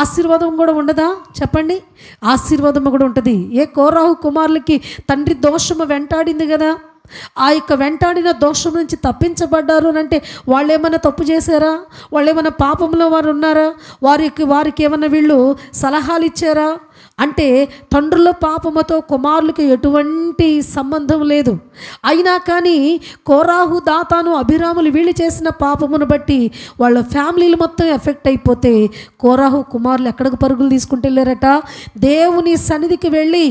ఆశీర్వాదం కూడా ఉండదా? చెప్పండి, ఆశీర్వాదము కూడా ఉంటుంది. ఏ కోరాహు కుమారులకి తండ్రి దోషము వెంటాడింది కదా, ఆ యొక్క వెంటాడిన దోషం నుంచి తప్పించబడ్డారు అని అంటే వాళ్ళు ఏమైనా తప్పు చేశారా? వాళ్ళు ఏమైనా పాపంలో వారు ఉన్నారా? వారికి ఏమైనా వీళ్ళు సలహాలు ఇచ్చారా? అంటే తండ్రుల పాపముతో కుమారులకి ఎటువంటి సంబంధం లేదు. అయినా కానీ కోరాహు, దాతాను, అభిరాములు వీళ్ళు చేసిన పాపమును బట్టి వాళ్ళ ఫ్యామిలీలు మొత్తం ఎఫెక్ట్ అయిపోతే, కోరాహు కుమారులు ఎక్కడికి పరుగులు తీసుకుంటూ వెళ్ళారట? దేవుని సన్నిధికి వెళ్ళి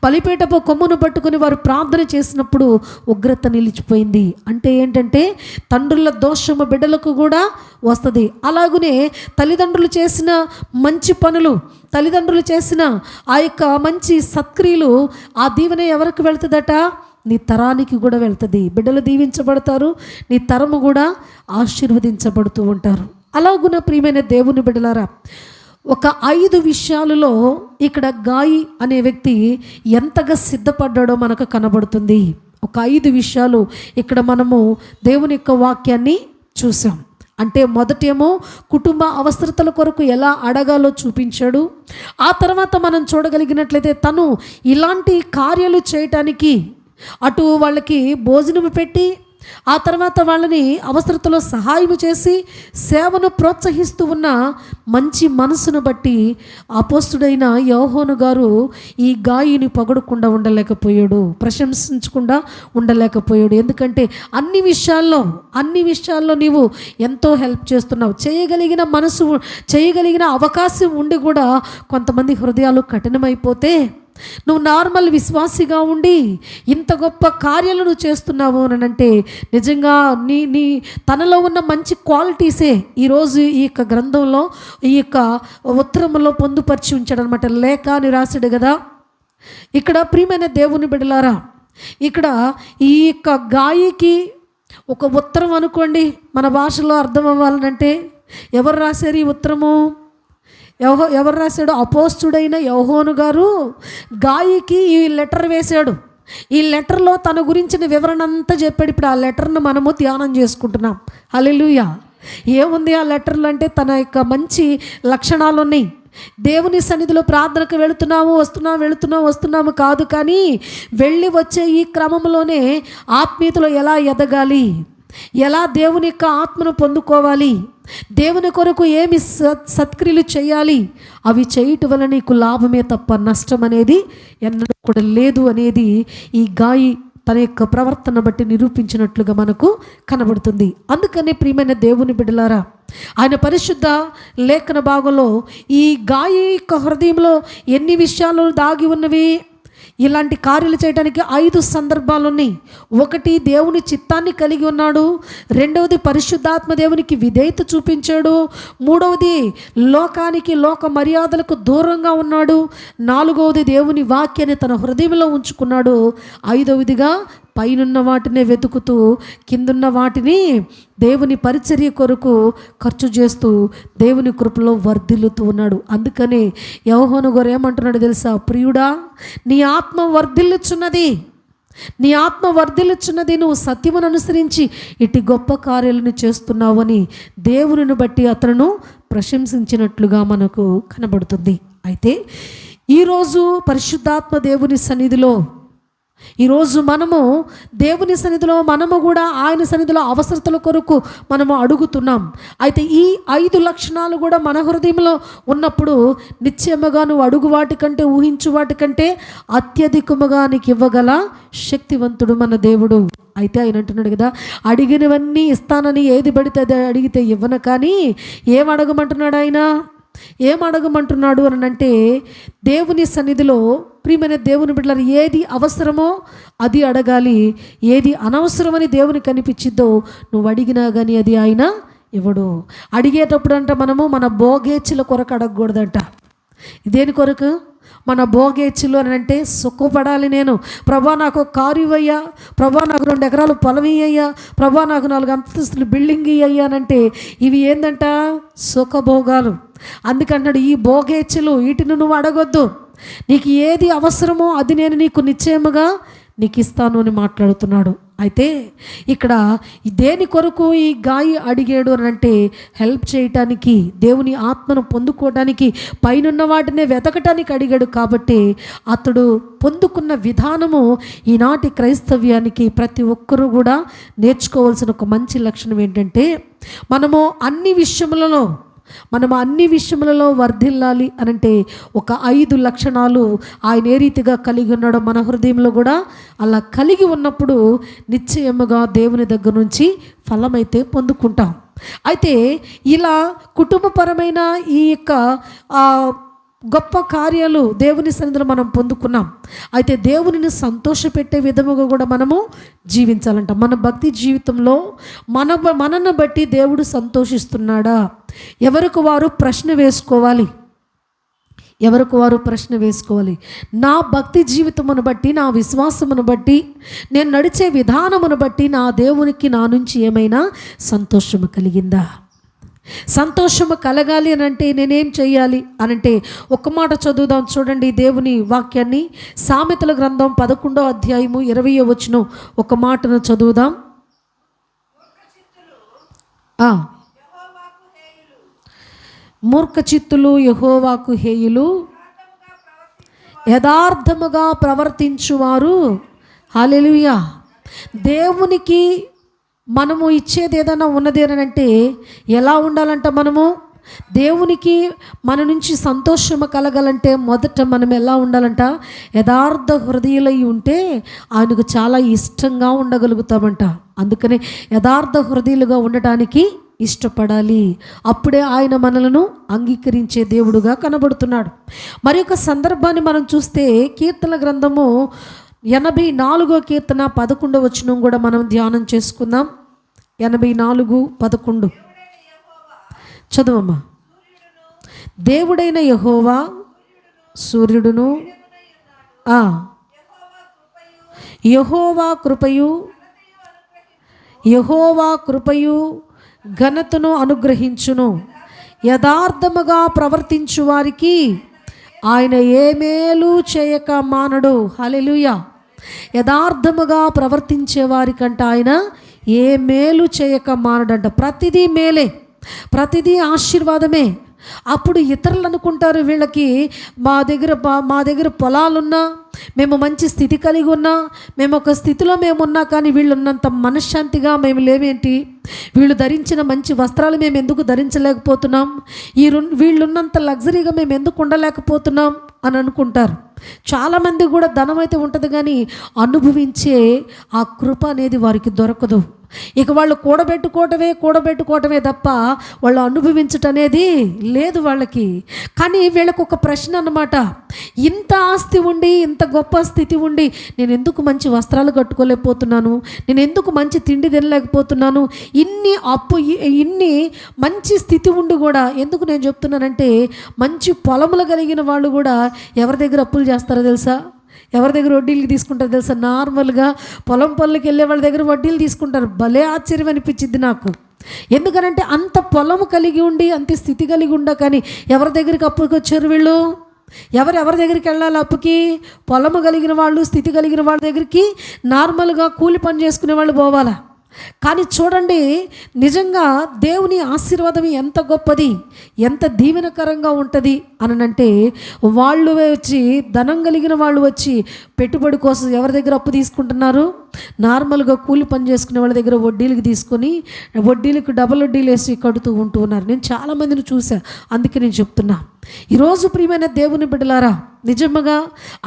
బలిపీఠపు కొమ్మును పట్టుకుని వారు ప్రార్థన చేసినప్పుడు ఉగ్రత నిలిచిపోయింది. అంటే ఏంటంటే తండ్రుల దోషము బిడ్డలకు కూడా వస్తుంది. అలాగనే తల్లిదండ్రులు చేసిన మంచి పనులు, తల్లిదండ్రులు చేసిన ఆ యొక్క మంచి సత్క్రియలు, ఆ దీవెన ఎవరికి వెళ్తుందట? నీ తరానికి కూడా వెళ్తుంది. బిడ్డలు దీవించబడతారు, నీ తరము కూడా ఆశీర్వదించబడుతూ ఉంటారు. అలాగున ప్రియమైన దేవుని బిడ్డలారా, ఒక 5 విషయాలలో ఇక్కడ గాయి అనే వ్యక్తి ఎంతగా సిద్ధపడ్డాడో మనకు కనబడుతుంది. ఒక 5 విషయాలు ఇక్కడ మనము దేవుని యొక్క వాక్యాన్ని చూసాం. అంటే మొదటేమో కుటుంబ అవసరతల కొరకు ఎలా అడగాలో చూపించాడు. ఆ తర్వాత మనం చూడగలిగినట్లయితే తను ఇలాంటి కార్యాలు చేయటానికి అటు వాళ్ళకి భోజనం పెట్టి, ఆ తర్వాత వాళ్ళని అవసరతలో సహాయం చేసి సేవను ప్రోత్సహిస్తూ ఉన్న మంచి మనసును బట్టి అపోస్తుడైన యోహాను గారు ఈ గాయిని పొగడకుండా ఉండలేకపోయాడు, ప్రశంసించకుండా ఉండలేకపోయాడు. ఎందుకంటే అన్ని విషయాల్లో నీవు ఎంతో హెల్ప్ చేస్తున్నావు. చేయగలిగిన అవకాశం ఉండి కూడా కొంతమంది హృదయాలు కఠినమైపోతే, నువ్వు నార్మల్ విశ్వాసిగా ఉండి ఇంత గొప్ప కార్యాలు నువ్వు చేస్తున్నావు అని అంటే నిజంగా నీ తనలో ఉన్న మంచి క్వాలిటీసే ఈరోజు ఈ యొక్క గ్రంథంలో, ఈ యొక్క ఉత్తరంలో పొందుపరిచి ఉంచాడు అనమాట. లేఖ అని రాశాడు కదా, ఇక్కడ ప్రియమైన దేవుని బిడ్డలారా, ఇక్కడ ఈ యొక్క గాయికి ఒక ఉత్తరం అనుకోండి, మన భాషలో అర్థం అవ్వాలంటే ఎవరు రాశారు ఈ ఉత్తరము? ఎవరు రాశాడు? అపోస్తుడైన యోహాను గారు గాయికి ఈ లెటర్ వేశాడు. ఈ లెటర్లో తన గురించిన వివరణ అంతా చెప్పాడు. ఇప్పుడు ఆ లెటర్ను మనము ధ్యానం చేసుకుంటున్నాం. హల్లెలూయా. ఏముంది ఆ లెటర్లు అంటే తన యొక్క మంచి లక్షణాలు ఉన్నాయి. దేవుని సన్నిధిలో ప్రార్థనకు వెళుతున్నాము కాదు, కానీ వెళ్ళి వచ్చే ఈ క్రమంలోనే ఆత్మీయతలో ఎలా ఎదగాలి, ఎలా దేవుని యొక్క ఆత్మను పొందుకోవాలి, దేవుని కొరకు ఏమి సత్క్రియలు చేయాలి, అవి చేయటం వల్ల నీకు లాభమే తప్ప నష్టం అనేది ఎన్నడూ కూడా లేదు అనేది ఈ గాయి తన యొక్క ప్రవర్తన బట్టి నిరూపించినట్లుగా మనకు కనబడుతుంది. అందుకనే ప్రియమైన దేవుని బిడ్డలారా, ఆయన పరిశుద్ధ లేఖన భాగంలో ఈ గాయి యొక్క హృదయంలో ఎన్ని విషయాలు దాగి ఉన్నవి, ఇలాంటి కార్యాలు చేయడానికి 5 సందర్భాలు ఉన్నాయి. ఒకటి, దేవుని చిత్తాన్ని కలిగి ఉన్నాడు. రెండవది, పరిశుద్ధాత్మ దేవునికి విధేయత చూపించాడు. మూడవది, లోక మర్యాదలకు దూరంగా ఉన్నాడు. నాలుగవది, దేవుని వాక్యాన్ని తన హృదయంలో ఉంచుకున్నాడు. ఐదవదిగా, పైనున్న వాటినే వెతుకుతూ కిందున్న వాటిని దేవుని పరిచర్య కొరకు ఖర్చు చేస్తూ దేవుని కృపలో వర్ధిల్లుతూ ఉన్నాడు. అందుకనే యోహాను గారు ఏమంటున్నాడు తెలుసా? ప్రియుడా, నీ ఆత్మ వర్ధిల్లుచున్నది, నువ్వు సత్యమును అనుసరించి ఇటు గొప్ప కార్యాలను చేస్తున్నావు అని దేవునిని బట్టి అతను ప్రశంసించినట్లుగా మనకు కనబడుతుంది. అయితే ఈరోజు పరిశుద్ధాత్మ దేవుని సన్నిధిలో, ఈరోజు మనము దేవుని సన్నిధిలో, మనము కూడా ఆయన సన్నిధిలో అవసరతల కొరకు మనము అడుగుతున్నాం. అయితే ఈ 5 లక్షణాలు కూడా మన హృదయంలో ఉన్నప్పుడు నిశ్చయముగా నువ్వు అడుగు వాటికంటే, ఊహించు వాటికంటే అత్యధికముగా నీకు ఇవ్వగల శక్తివంతుడు మన దేవుడు. అయితే ఆయన అంటున్నాడు కదా, అడిగినవన్నీ ఇస్తానని ఏది పడితే అది అడిగితే ఇవ్వను, కానీ ఏం అడగమంటున్నాడు అని అంటే, దేవుని సన్నిధిలో ప్రియమైన దేవుని బిడ్డలారా, ఏది అవసరమో అది అడగాలి, ఏది అనవసరమని దేవునికి అనిపించిద్దో నువ్వు అడిగినా కానీ అది ఆయన ఇవ్వడు. అడిగేటప్పుడు అంట మనము మన భోగేచ్ఛల కొరకు అడగకూడదంట. దేని కొరకు? మన భోగేచ్ఛలు అని అంటే, సుఖపడాలి నేను, ప్రభా నాకు కారు ఇవ్వయ్యా, ప్రభా నాకు 2 ఎకరాలు పొలం ఇయ్యయ్యా, ప్రభా నాకు 4 అంతస్తులు బిల్డింగ్ ఇయ్యయ్యా అని అంటే, ఇవి ఏందంట? సుఖభోగాలు. అందుకంటాడు ఈ భోగేచ్ఛలు, వీటిని నువ్వు అడగొద్దు. నీకు ఏది అవసరమో అది నేను నీకు నిశ్చయముగా నీకు ఇస్తాను అని మాట్లాడుతున్నాడు. అయితే ఇక్కడ దేని కొరకు ఈ గాయి అడిగాడు అని అంటే, హెల్ప్ చేయటానికి, దేవుని ఆత్మను పొందుకోవడానికి, పైనున్న వాటినే వెతకటానికి అడిగాడు. కాబట్టి అతడు పొందుకున్న విధానము ఈనాటి క్రైస్తవ్యానికి ప్రతి ఒక్కరూ కూడా నేర్చుకోవాల్సిన ఒక మంచి లక్షణం ఏంటంటే, మనము అన్ని విషయములలో వర్ధిల్లాలి అనంటే ఒక 5 లక్షణాలు ఆయన ఏ రీతిగా కలిగి ఉన్నాడో మన హృదయంలో కూడా అలా కలిగి ఉన్నప్పుడు నిశ్చయముగా దేవుని దగ్గర నుంచి ఫలమైతే పొందుకుంటాం. అయితే ఇలా కుటుంబపరమైన ఈ యొక్క గొప్ప కార్యాలు దేవుని సన్నిధిలో మనం పొందుకున్నాం. అయితే దేవునిని సంతోషపెట్టే విధముగా కూడా మనము జీవించాలంట. మన భక్తి జీవితంలో మనను బట్టి దేవుడు సంతోషిస్తున్నాడా? ఎవరికి వారు ప్రశ్న వేసుకోవాలి. నా భక్తి జీవితమును బట్టి, నా విశ్వాసమును బట్టి, నేను నడిచే విధానమును బట్టి నా దేవునికి నా నుంచి ఏమైనా సంతోషము కలిగిందా? సంతోషము కలగాలి అని అంటే నేనేం చేయాలి అనంటే, ఒక మాట చదువుదాం చూడండి దేవుని వాక్యాన్ని. సామెతల గ్రంథం 11వ అధ్యాయము 20వ వచనం ఒక మాటను చదువుదాం. మూర్ఖ చిత్తులు యెహోవాకు హేయులు, యథార్థముగా ప్రవర్తించువారు. హల్లెలూయా. దేవునికి మనము ఇచ్చేది ఏదైనా ఉన్నది అని అంటే ఎలా ఉండాలంట? మనము దేవునికి మన నుంచి సంతోషము కలగాలంటే మొదట మనం ఎలా ఉండాలంట? యథార్థ హృదయులై ఉంటే ఆయనకు చాలా ఇష్టంగా ఉండగలుగుతామంట. అందుకనే యథార్థ హృదయులుగా ఉండటానికి ఇష్టపడాలి. అప్పుడే ఆయన మనలను అంగీకరించే దేవుడుగా కనబడుతున్నాడు. మరి ఒక సందర్భాన్ని మనం చూస్తే కీర్తన గ్రంథము 84వ కీర్తన 11వ వచనం కూడా మనం ధ్యానం చేసుకుందాం. 84:11 చదువమ్మా. దేవుడైన యెహోవా సూర్యుడును ఆ, యెహోవా కృపయు యెహోవా కృపయు ఘనతను అనుగ్రహించును. యథార్థముగా ప్రవర్తించు వారికి ఆయన ఏ మేలు చేయక మానడు. హల్లెలూయా. యథార్థముగా ప్రవర్తించే వారికంట ఆయన ఏ మేలు చేయక మానడంట. ప్రతిదీ మేలే, ప్రతిదీ ఆశీర్వాదమే. అప్పుడు ఇతరులు అనుకుంటారు, వీళ్ళకి మా దగ్గర పొలాలున్నా, మేము మంచి స్థితి కలిగి ఉన్నా, మేము ఒక స్థితిలో మేమున్నా, కానీ వీళ్ళు ఉన్నంత మనశ్శాంతిగా మేము లేవేంటి, వీళ్ళు ధరించిన మంచి వస్త్రాలు మేము ఎందుకు ధరించలేకపోతున్నాం, వీళ్ళున్నంత లగ్జరీగా మేము ఎందుకు ఉండలేకపోతున్నాం అని అనుకుంటారు. చాలామంది కూడా ధనం అయితే ఉంటుంది, కానీ అనుభవించే ఆ కృప అనేది వారికి దొరకదు. ఇక వాళ్ళు కూడబెట్టుకోవటమే తప్ప వాళ్ళు అనుభవించటం అనేది లేదు వాళ్ళకి. కానీ వీళ్ళకు ఒక ప్రశ్న అన్నమాట, ఇంత ఆస్తి ఉండి, ఇంత గొప్ప స్థితి ఉండి, నేను ఎందుకు మంచి వస్త్రాలు కట్టుకోలేకపోతున్నాను, నేను ఎందుకు మంచి తిండి తినలేకపోతున్నాను, ఇన్ని మంచి స్థితి ఉండి కూడా ఎందుకు నేను చెప్తున్నానంటే, మంచి పొలములు కలిగిన వాళ్ళు కూడా ఎవరి దగ్గర అప్పులు చేస్తారో తెలుసా? ఎవరి దగ్గర వడ్డీలు తీసుకుంటారో తెలుసా? నార్మల్గా పొలం పనులకి వెళ్ళే వాళ్ళ దగ్గర వడ్డీలు తీసుకుంటారు. భలే ఆశ్చర్యం అనిపించింది నాకు. ఎందుకనంటే అంత పొలము కలిగి ఉండి, అంత స్థితి కలిగి ఉండ, కానీ ఎవరి దగ్గరికి అప్పుకి వచ్చారు వీళ్ళు? ఎవరి దగ్గరికి వెళ్ళాలి అప్పుకి? పొలము కలిగిన వాళ్ళు, స్థితి కలిగిన వాళ్ళ దగ్గరికి నార్మల్గా కూలి పని చేసుకునే వాళ్ళు పోవాలా. కానీ చూడండి, నిజంగా దేవుని ఆశీర్వాదం ఎంత గొప్పది, ఎంత దీవెనకరంగా ఉంటుంది అనంటే, వాళ్ళు వచ్చి, ధనం కలిగిన వాళ్ళు వచ్చి పెట్టుబడి కోసం ఎవరి దగ్గర అప్పు తీసుకుంటున్నారు? నార్మల్గా కూలి పని చేసుకునే వాళ్ళ దగ్గర వడ్డీలకు తీసుకొని, వడ్డీలకు డబల్ వడ్డీలు వేసి కడుతూ ఉంటూ ఉన్నారు. నేను చాలామందిని చూసా, అందుకే నేను చెప్తున్నా. ఈరోజు ప్రియమైన దేవుని బిడ్డలారా, నిజముగా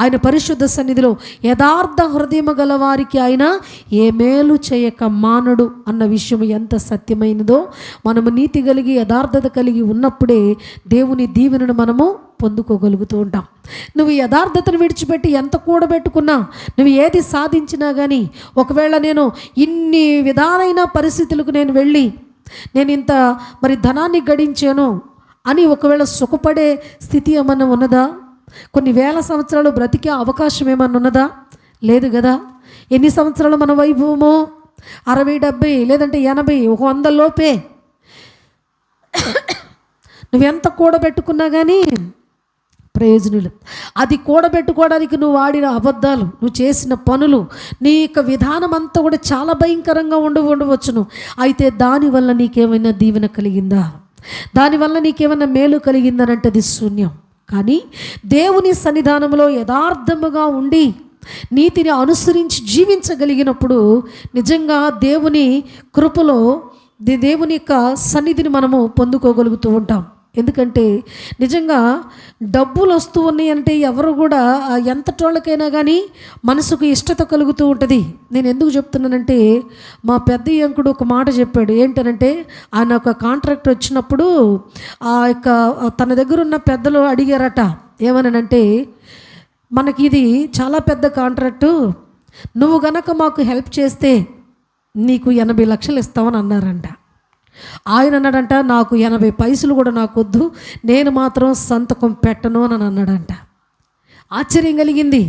ఆయన పరిశుద్ధ సన్నిధిలో యథార్థ హృదయము గల వారికి ఆయన ఏ మేలు చేయక మానడు అన్న విషయం ఎంత సత్యమైనదో, మనము నీతి కలిగి యథార్థత కలిగి ఉన్నప్పుడే దేవుని దీవెనను మనము పొందుకోగలుగుతూ ఉంటాం. నువ్వు యథార్థతను విడిచిపెట్టి ఎంత కూడబెట్టుకున్నా, నువ్వు ఏది సాధించినా కానీ, ఒకవేళ నేను ఇన్ని విధాలైన పరిస్థితులకు నేను వెళ్ళి నేను ఇంత ధనాన్ని గడించాను అని ఒకవేళ సుఖపడే స్థితి ఏమన్నా ఉన్నదా? కొన్ని వేల సంవత్సరాలు బ్రతికే అవకాశం ఏమన్నా ఉన్నదా? లేదు కదా. ఎన్ని సంవత్సరాలు మన వైభవమో? 60, 70 లేదంటే 80, 100 లోపే. నువ్వెంత కూడబెట్టుకున్నా కానీ ప్రయోజనులు. అది కూడబెట్టుకోవడానికి నువ్వు ఆడిన అబద్ధాలు, నువ్వు చేసిన పనులు, నీ యొక్క విధానం అంతా కూడా చాలా భయంకరంగా ఉండవచ్చును. అయితే దానివల్ల నీకేమైనా దీవెన కలిగిందా? దానివల్ల నీకేమైనా మేలు కలిగిందనంటే అది శూన్యం. కానీ దేవుని సన్నిధానంలో యథార్థముగా ఉండి నీతిని అనుసరించి జీవించగలిగినప్పుడు నిజంగా దేవుని కృపలో దేవుని యొక్క సన్నిధిని మనము పొందుకోగలుగుతూ ఉంటాం. ఎందుకంటే నిజంగా డబ్బులు వస్తూ ఉన్నాయి అంటే ఎవరు కూడా ఎంతటోళ్ళకైనా కానీ మనసుకు ఇష్టత కలుగుతూ ఉంటుంది. నేను ఎందుకు చెప్తున్నానంటే, మా పెద్ద యంకుడు ఒక మాట చెప్పాడు. ఏంటనంటే, ఆయన ఒక కాంట్రాక్ట్ వచ్చినప్పుడు తన దగ్గర ఉన్న పెద్దలు అడిగారట, ఏమనంటే, మనకి ఇది చాలా పెద్ద కాంట్రాక్టు, నువ్వు గనక మాకు హెల్ప్ చేస్తే నీకు 80 లక్షలు ఇస్తామని అన్నారంట. ఆయన అన్నాడంట, నాకు 80 పైసలు కూడా నాకు వద్దు, నేను మాత్రం సంతకం పెట్టను అని అన్నాడంట. ఆశ్చర్యం కలిగింది.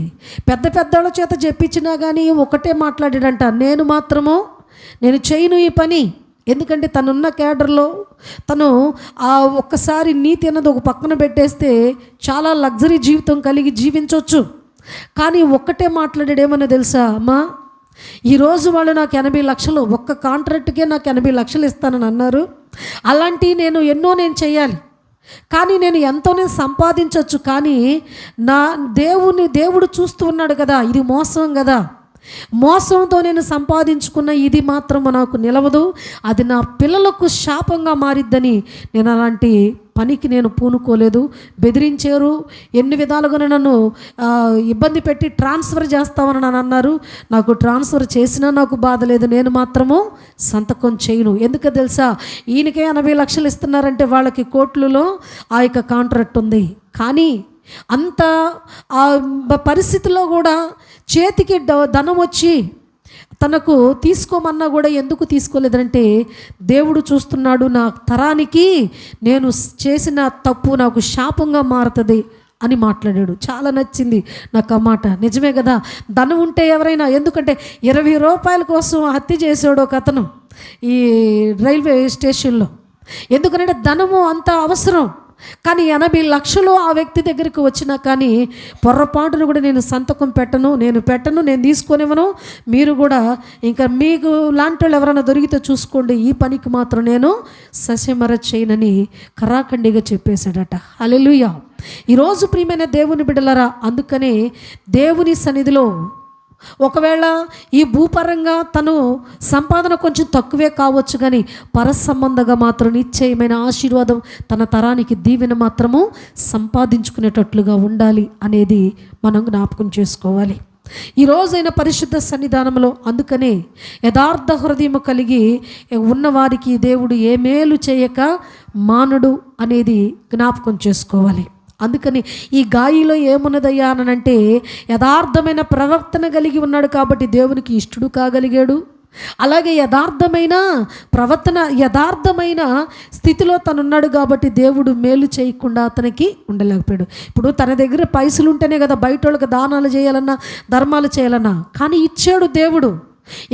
పెద్దోళ్ళ చేత చెప్పించినా కానీ ఒకటే మాట్లాడాడంట, నేను చేయను ఈ పని. ఎందుకంటే తనున్న క్యాడర్లో తను ఒక్కసారి నీతి అన్నది ఒక పక్కన పెట్టేస్తే చాలా లగ్జరీ జీవితం కలిగి జీవించవచ్చు. కానీ ఒక్కటే మాట్లాడాడు, ఏమన్నా తెలుసా అమ్మా, ఈరోజు వాళ్ళు నాకు 80 లక్షలు, ఒక్క కాంట్రాక్ట్కే నాకు 80 లక్షలు ఇస్తానని అన్నారు. అలాంటివి నేను చేయాలి, కానీ నేను నేను సంపాదించవచ్చు. కానీ దేవుడు చూస్తూ ఉన్నాడు కదా, ఇది మోసం కదా, మోసంతో నేను సంపాదించుకున్న ఇది మాత్రం నాకు నిలవదు, అది నా పిల్లలకు శాపంగా మారిద్దని నేను అలాంటి పనికి నేను పూనుకోలేదు. బెదిరించారు, ఎన్ని విధాలుగా నన్ను ఇబ్బంది పెట్టి ట్రాన్స్ఫర్ చేస్తామని నన్ను అన్నారు. నాకు ట్రాన్స్ఫర్ చేసినా నాకు బాధ లేదు, నేను మాత్రము సంతకం చేయను. ఎందుకు తెలుసా, ఈయనకే 80 లక్షలు ఇస్తున్నారంటే వాళ్ళకి కోట్లలో ఆ యొక్క కాంట్రాక్ట్ ఉంది. కానీ అంత పరిస్థితిలో కూడా చేతికి ధనం వచ్చి తనకు తీసుకోమన్నా కూడా ఎందుకు తీసుకోలేదంటే, దేవుడు చూస్తున్నాడు, నా తరానికి నేను చేసిన తప్పు నాకు శాపంగా మారుతుంది అని మాట్లాడాడు. చాలా నచ్చింది నాకు ఆ మాట. నిజమే కదా, ధనం ఉంటే ఎవరైనా, ఎందుకంటే 20 రూపాయల కోసం హత్య చేసాడు ఒక అతను ఈ రైల్వే స్టేషన్లో. ఎందుకంటే ధనము అంత అవసరం. కానీ 80 లక్షలు ఆ వ్యక్తి దగ్గరికి వచ్చినా కానీ పొర్రపాటును కూడా నేను సంతకం పెట్టను, నేను తీసుకొనివ్వను, మీరు కూడా ఇంకా మీకు లాంటి వాళ్ళు ఎవరైనా దొరికితే చూసుకోండి, ఈ పనికి మాత్రం నేను ససేమర చేయనని కరాఖండిగా చెప్పేశాడట. హల్లెలూయా. ఈరోజు ప్రియమైన దేవుని బిడ్డలారా, అందుకనే దేవుని సన్నిధిలో ఒకవేళ ఈ భూపరంగా తను సంపాదన కొంచెం తక్కువే కావచ్చు, కానీ పరసంబంధంగా మాత్రం నిశ్చయమైన ఆశీర్వాదం, తన తరానికి దీవెన మాత్రము సంపాదించుకునేటట్లుగా ఉండాలి అనేది మనం జ్ఞాపకం చేసుకోవాలి. ఈ రోజైన పరిశుద్ధ సన్నిధానంలో అందుకనే యథార్థ హృదయం కలిగి ఉన్నవారికి దేవుడు ఏ మేలు చేయక మానడు అనేది జ్ఞాపకం చేసుకోవాలి. అందుకని ఈ గాయిలో ఏమున్నదయ్యా అనంటే యథార్థమైన ప్రవర్తన కలిగి ఉన్నాడు కాబట్టి దేవునికి ఇష్టడు కాగలిగాడు. అలాగే యథార్థమైన ప్రవర్తన, యథార్థమైన స్థితిలో తనున్నాడు కాబట్టి దేవుడు మేలు చేయకుండా అతనికి ఉండలేకపోయాడు. ఇప్పుడు తన దగ్గర పైసలు ఉంటేనే కదా బయట వాళ్ళకి దానాలు చేయాలన్నా ధర్మాలు చేయాలన్నా, కానీ ఇచ్చాడు దేవుడు.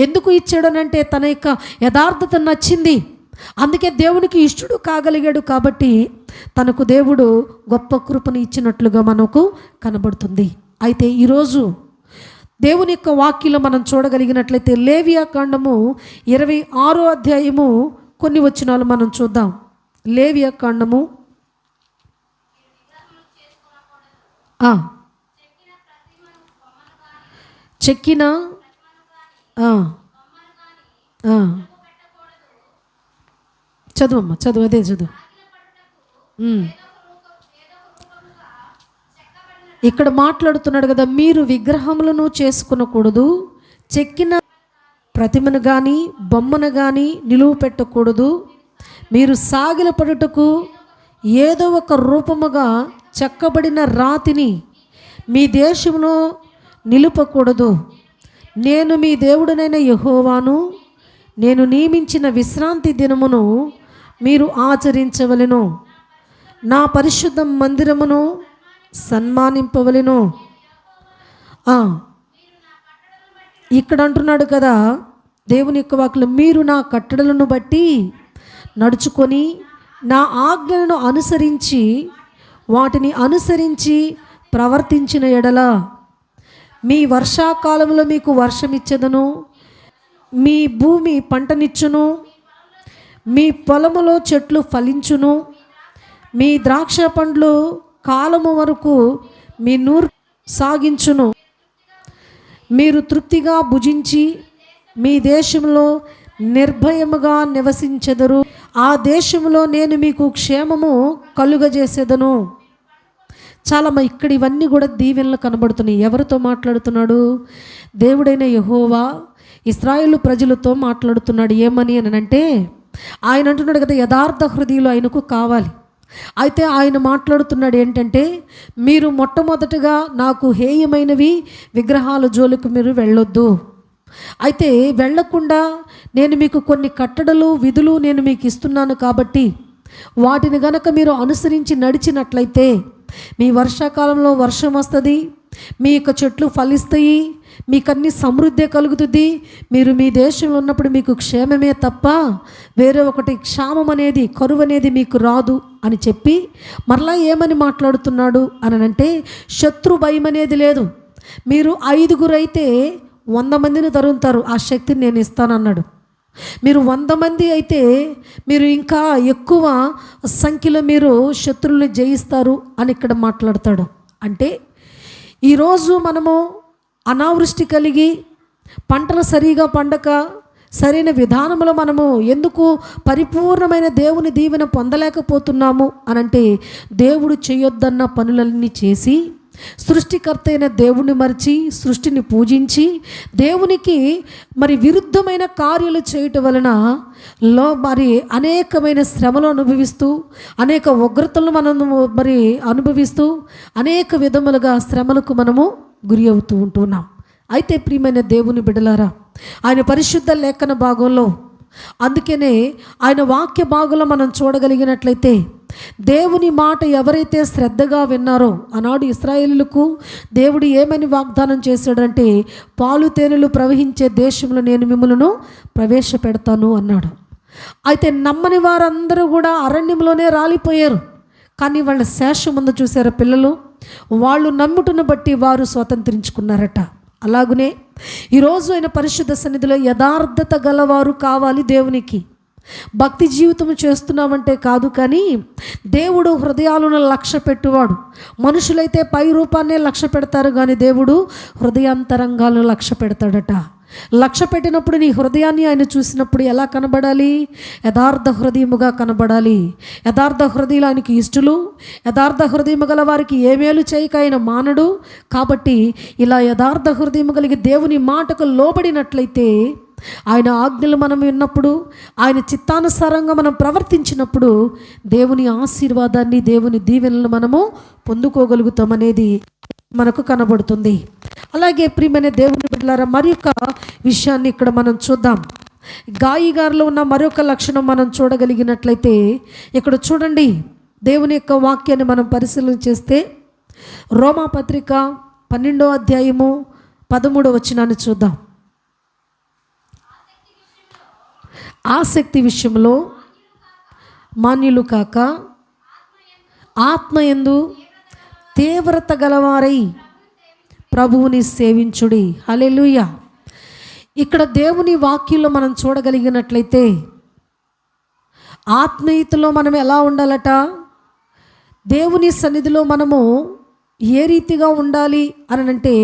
ఎందుకు ఇచ్చాడు అనంటే తన యొక్క యథార్థత నచ్చింది, అందుకే దేవునికి ఇష్టడు కాగలిగాడు. కాబట్టి తనకు దేవుడు గొప్ప కృపను ఇచ్చినట్లుగా మనకు కనబడుతుంది. అయితే ఈరోజు దేవుని యొక్క వాక్యంలో మనం చూడగలిగినట్లయితే లేవియా కాండము 26వ అధ్యాయము కొన్ని వచనాలు మనం చూద్దాం. లేవియా కాండము చెక్కిన చదువమ్మా, చదువు, అదే చదువు. ఇక్కడ మాట్లాడుతున్నాడు కదా, మీరు విగ్రహములను చేసుకునకూడదు, చెక్కిన ప్రతిమను కానీ బొమ్మను కానీ నిలువ పెట్టకూడదు, మీరు సాగిల పడుటకు ఏదో ఒక రూపముగా చెక్కబడిన రాతిని మీ దేశంలో నిలుపకూడదు. నేను మీ దేవుడనైన యెహోవాను, నేను నియమించిన విశ్రాంతి దినమును మీరు ఆచరించవలెను, నా పరిశుద్ధ మందిరమును సన్మానింపవలెను. ఇక్కడ అంటున్నాడు కదా దేవుని యొక్క వాక్యం, మీరు నా కట్టడలను బట్టి నడుచుకొని నా ఆజ్ఞలను అనుసరించి వాటిని అనుసరించి ప్రవర్తించిన ఎడల మీ వర్షాకాలంలో మీకు వర్షం ఇచ్చెదను, మీ భూమి పంటనిచ్చును, మీ పొలములో చెట్లు ఫలించును, మీ ద్రాక్ష పండ్లు కాలము వరకు మీ నూరు సాగించును, మీరు తృప్తిగా భుజించి మీ దేశంలో నిర్భయముగా నివసించెదరు, ఆ దేశంలో నేను మీకు క్షేమము కలుగజేసేదను. చాలా ఇక్కడ ఇవన్నీ కూడా దీవెనలు కనబడుతున్నాయి. ఎవరితో మాట్లాడుతున్నాడు? దేవుడైన యెహోవా ఇశ్రాయేలు ప్రజలతో మాట్లాడుతున్నాడు. ఏమని అనంటే ఆయన అంటున్నాడు కదా, యథార్థ హృదయులు ఆయనకు కావాలి. అయితే ఆయన మాట్లాడుతున్నాడు ఏంటంటే, మీరు మొట్టమొదటిగా నాకు హేయమైనవి విగ్రహాల జోలికి మీరు వెళ్ళొద్దు. అయితే వెళ్ళకుండా నేను మీకు కొన్ని కట్టడలు విధులు నేను మీకు ఇస్తున్నాను కాబట్టి వాటిని గనక మీరు అనుసరించి నడిచినట్లయితే మీ వర్షాకాలంలో వర్షం వస్తుంది, మీ యొక్క చెట్లు ఫలిస్తాయి, మీకన్నీ సమృద్ధి కలుగుతుంది, మీరు మీ దేశంలో ఉన్నప్పుడు మీకు క్షేమమే తప్ప వేరే ఒకటి క్షామం అనేది, కరువు అనేది మీకు రాదు అని చెప్పి మరలా ఏమని మాట్లాడుతున్నాడు అని అంటే, శత్రు భయం అనేది లేదు. మీరు 5గురు అయితే 100 మందిని తరుముతారు, ఆ శక్తిని నేను ఇస్తానన్నాడు. మీరు 100 మంది అయితే మీరు ఇంకా ఎక్కువ సంఖ్యలో మీరు శత్రువుల్ని జయిస్తారు అని ఇక్కడ మాట్లాడతాడు. అంటే ఈరోజు మనము అనావృష్టి కలిగి పంటలు సరిగా పండక సరైన విధానంలో మనము ఎందుకు పరిపూర్ణమైన దేవుని దీవెన పొందలేకపోతున్నాము అనంటే, దేవుడు చేయొద్దన్న పనులన్నీ చేసి సృష్టికర్త అయిన దేవుని మరిచి సృష్టిని పూజించి దేవునికి మరి విరుద్ధమైన కార్యాలు చేయటం వలన మరి అనేకమైన శ్రమలు అనుభవిస్తూ అనేక ఉగ్రతలను మనము మరి అనుభవిస్తూ అనేక విధములుగా శ్రమలకు మనము గురి అవుతూ ఉంటున్నాం. అయితే ప్రియమైన దేవుని బిడ్డలారా, ఆయన పరిశుద్ధ లేఖన భాగంలో అందుకనే ఆయన వాక్య భాగంలో మనం చూడగలిగినట్లయితే దేవుని మాట ఎవరైతే శ్రద్ధగా విన్నారో, ఆనాడు ఇశ్రాయేలులకు దేవుడు ఏమని వాగ్దానం చేశాడంటే, పాలు తేనెలు ప్రవహించే దేశంలో నేను మిమ్మలను ప్రవేశపెడతాను అన్నాడు. అయితే నమ్మని వారందరూ కూడా అరణ్యంలోనే రాలిపోయారు. కానీ వాళ్ళ శేషం ముందు చూసారా పిల్లలు, వాళ్ళు నమ్ముటను బట్టి వారు స్వతంత్రించుకున్నారట. అలాగునే ఈరోజు ఆయన పరిశుద్ధ సన్నిధిలో యథార్థత గలవారు కావాలి. దేవునికి భక్తి జీవితం చేస్తున్నామంటే కాదు, కానీ దేవుడు హృదయాలను లక్ష్య పెట్టువాడు. మనుషులైతే పై రూపాన్నే లక్ష్య పెడతారు, కానీ దేవుడు హృదయాంతరంగాలను లక్ష్య పెడతాడట. లక్ష్య పెట్టినప్పుడు నీ హృదయాన్ని ఆయన చూసినప్పుడు ఎలా కనబడాలి? యథార్థ హృదయముగా కనబడాలి. యథార్థ హృదయులు ఆయనకి ఇష్టలు. యథార్థ హృదయము గల వారికి ఏ మేలు చేయక ఆయన మానడు. కాబట్టి ఇలా యథార్థ హృదయము కలిగి దేవుని మాటకు లోబడినట్లయితే, ఆయన ఆజ్ఞలు మనం విన్నప్పుడు, ఆయన చిత్తానుసారంగా మనం ప్రవర్తించినప్పుడు దేవుని ఆశీర్వాదాన్ని, దేవుని దీవెనలను మనము పొందుకోగలుగుతామనేది మనకు కనబడుతుంది. అలాగే ప్రియమైన దేవుని బిడ్డలారా, మరి యొక్క విషయాన్ని ఇక్కడ మనం చూద్దాం. గాయి గారిలో ఉన్న మరొక లక్షణం మనం చూడగలిగినట్లయితే, ఇక్కడ చూడండి, దేవుని యొక్క వాక్యాన్ని మనం పరిశీలన చేస్తే రోమాపత్రిక 12వ అధ్యాయము 13వ వచనాన్ని చూద్దాం. ఆసక్తి విషయంలో మాన్యులు కాక ఆత్మయందు తీవ్రత గలవారై ప్రభువుని సేవించుడి. హల్లెలూయా. ఇక్కడ దేవుని వాక్యంలో మనం చూడగలిగినట్లయితే, ఆత్మీయతలో మనం ఎలా ఉండాలట, దేవుని సన్నిధిలో మనము ఏ రీతిగా ఉండాలి అని అంటే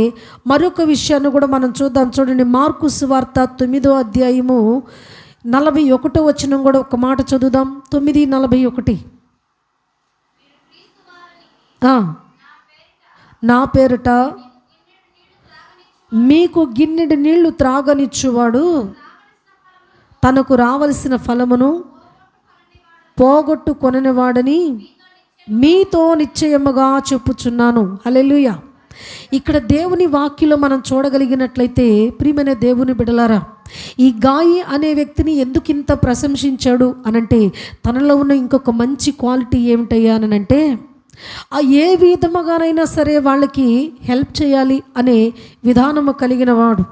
మరొక విషయాన్ని కూడా మనం చూద్దాం. చూడండి, మార్కు సువార్త 9వ అధ్యాయము 41వ వచనం కూడా ఒక మాట చదువుదాం. 9:41. నా పేరిట మీకు గిన్నెడి నీళ్లు త్రాగనిచ్చువాడు తనకు రావలసిన ఫలమును పోగొట్టు కొననివాడని మీతో నిశ్చయముగా చెప్పుచున్నాను. హల్లెలూయా. ఇక్కడ దేవుని వాక్యలో మనం చూడగలిగినట్లయితే, ప్రియమైన దేవుని బిడ్డలారా, ఈ గాయి అనే వ్యక్తిని ఎందుకు ఇంత ప్రశంసించాడు అనంటే, తనలో ఉన్న ఇంకొక మంచి క్వాలిటీ ఏమిటయ్యా అనంటే, ఏ విధముగానైనా సరే వాళ్ళకి హెల్ప్ చేయాలి అనే విధానము కలిగిన వాడు.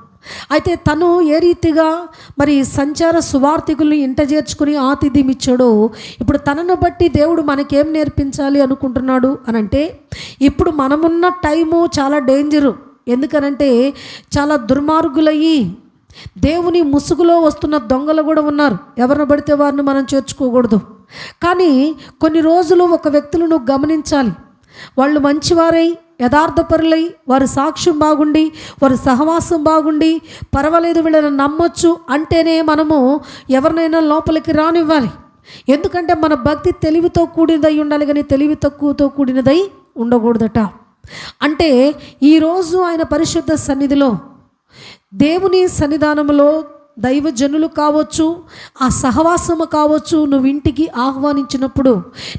అయితే తను ఏ రీతిగా మరి సంచార సువార్థికుల్ని ఇంట చేర్చుకుని ఆతిథ్యం ఇచ్చాడో, ఇప్పుడు తనను బట్టి దేవుడు మనకేం నేర్పించాలి అనుకుంటున్నాడు అనంటే, ఇప్పుడు మనమున్న టైము చాలా డేంజరు. ఎందుకనంటే చాలా దుర్మార్గులయ్యి దేవుని ముసుగులో వస్తున్న దొంగలు కూడా ఉన్నారు. ఎవరిని పడితే వారిని మనం చేర్చుకోకూడదు. కానీ కొన్ని రోజులు ఒక వ్యక్తులను గమనించాలి. వాళ్ళు మంచివారై యథార్థపరులై వారి సాక్ష్యం బాగుండి వారి సహవాసం బాగుండి పర్వాలేదు వీళ్ళని నమ్మొచ్చు అంటేనే మనము ఎవరినైనా లోపలికి రానివ్వాలి. ఎందుకంటే మన భక్తి తెలివితో కూడినదై ఉండాలి, కానీ తెలివి తక్కువతో కూడినదై ఉండకూడదట. అంటే ఈరోజు ఆయన పరిశుద్ధ సన్నిధిలో, దేవుని సన్నిధానంలో దైవజనులు కావచ్చు, ఆ సహవాసము కావచ్చు, నువ్వు ఇంటికి ఆహ్వానించినప్పుడు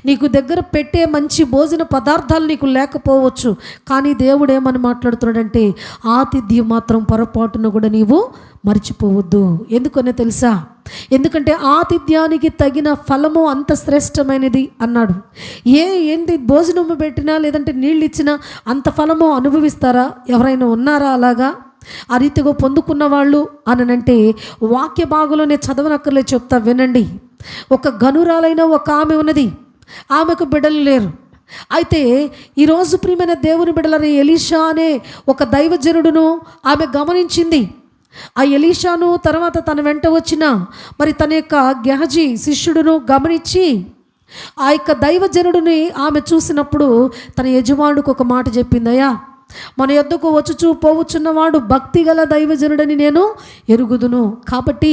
నీకు దగ్గర పెట్టే మంచి భోజన పదార్థాలు నీకు లేకపోవచ్చు, కానీ దేవుడు ఏమని మాట్లాడుతున్నాడంటే, ఆతిథ్యం మాత్రం పొరపాటును కూడా నీవు మర్చిపోవద్దు. ఎందుకనే తెలుసా? ఎందుకంటే ఆతిథ్యానికి తగిన ఫలము అంత శ్రేష్టమైనది అన్నాడు. ఏంటి భోజనము పెట్టినా లేదంటే నీళ్ళు ఇచ్చినా అంత ఫలము అనుభవిస్తారా? ఎవరైనా ఉన్నారా అలాగా? ఆ రీతిగా పొందుకున్న వాళ్ళు అనంటే వాక్య భాగంలోనే చదవనక్కర్లే, చెప్తా వినండి. ఒక గనురాలైన ఒక ఆమె ఉన్నది, ఆమెకు బిడ్డలు లేరు. అయితే ఈరోజు ప్రియమైన దేవుని బిడ్డలని ఎలీషా అనే ఒక దైవజనుడును ఆమె గమనించింది. ఆ ఎలీషాను తర్వాత తన వెంట వచ్చిన మరి తన యొక్క గెహజీ శిష్యుడును గమనించి ఆ యొక్క దైవజనుడిని ఆమె చూసినప్పుడు తన యజమానుడికి ఒక మాట చెప్పిందయ్యా, మన యొద్దకు వచ్చుచూ పోవచ్చున్నవాడు భక్తి గల దైవజనుడని నేను ఎరుగుదును. కాబట్టి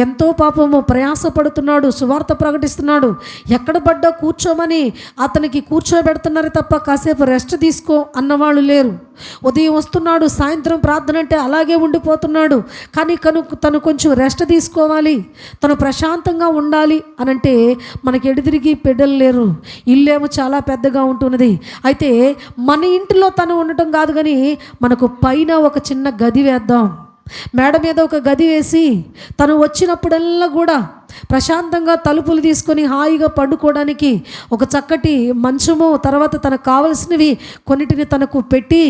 ఎంతో పాపము ప్రయాసపడుతున్నాడు, సువార్త ప్రకటిస్తున్నాడు, ఎక్కడ పడ్డా కూర్చోమని అతనికి కూర్చోబెడుతున్నారు తప్ప కాసేపు రెస్ట్ తీసుకో అన్నవాళ్ళు లేరు. ఉదయం వస్తున్నాడు, సాయంత్రం ప్రార్థన అంటే అలాగే ఉండిపోతున్నాడు. కానీ తను కొంచెం రెస్ట్ తీసుకోవాలి, తను ప్రశాంతంగా ఉండాలి అనంటే మనకి ఎడిదిరిగి పెద్దలు లేరు. ఇల్లేమో చాలా పెద్దగా ఉంటున్నది. అయితే మన ఇంటిలో తను ఉండటం కాదు, కానీ మనకు పైన ఒక చిన్న గది వేద్దాం, మేడ మీద ఒక గది వేసి తను వచ్చినప్పుడల్లా కూడా ప్రశాంతంగా తలుపులు తీసుకొని హాయిగా పండుకోవడానికి ఒక చక్కటి మంచము, తర్వాత తనకు కావలసినవి కొన్నిటిని తనకు పెట్టి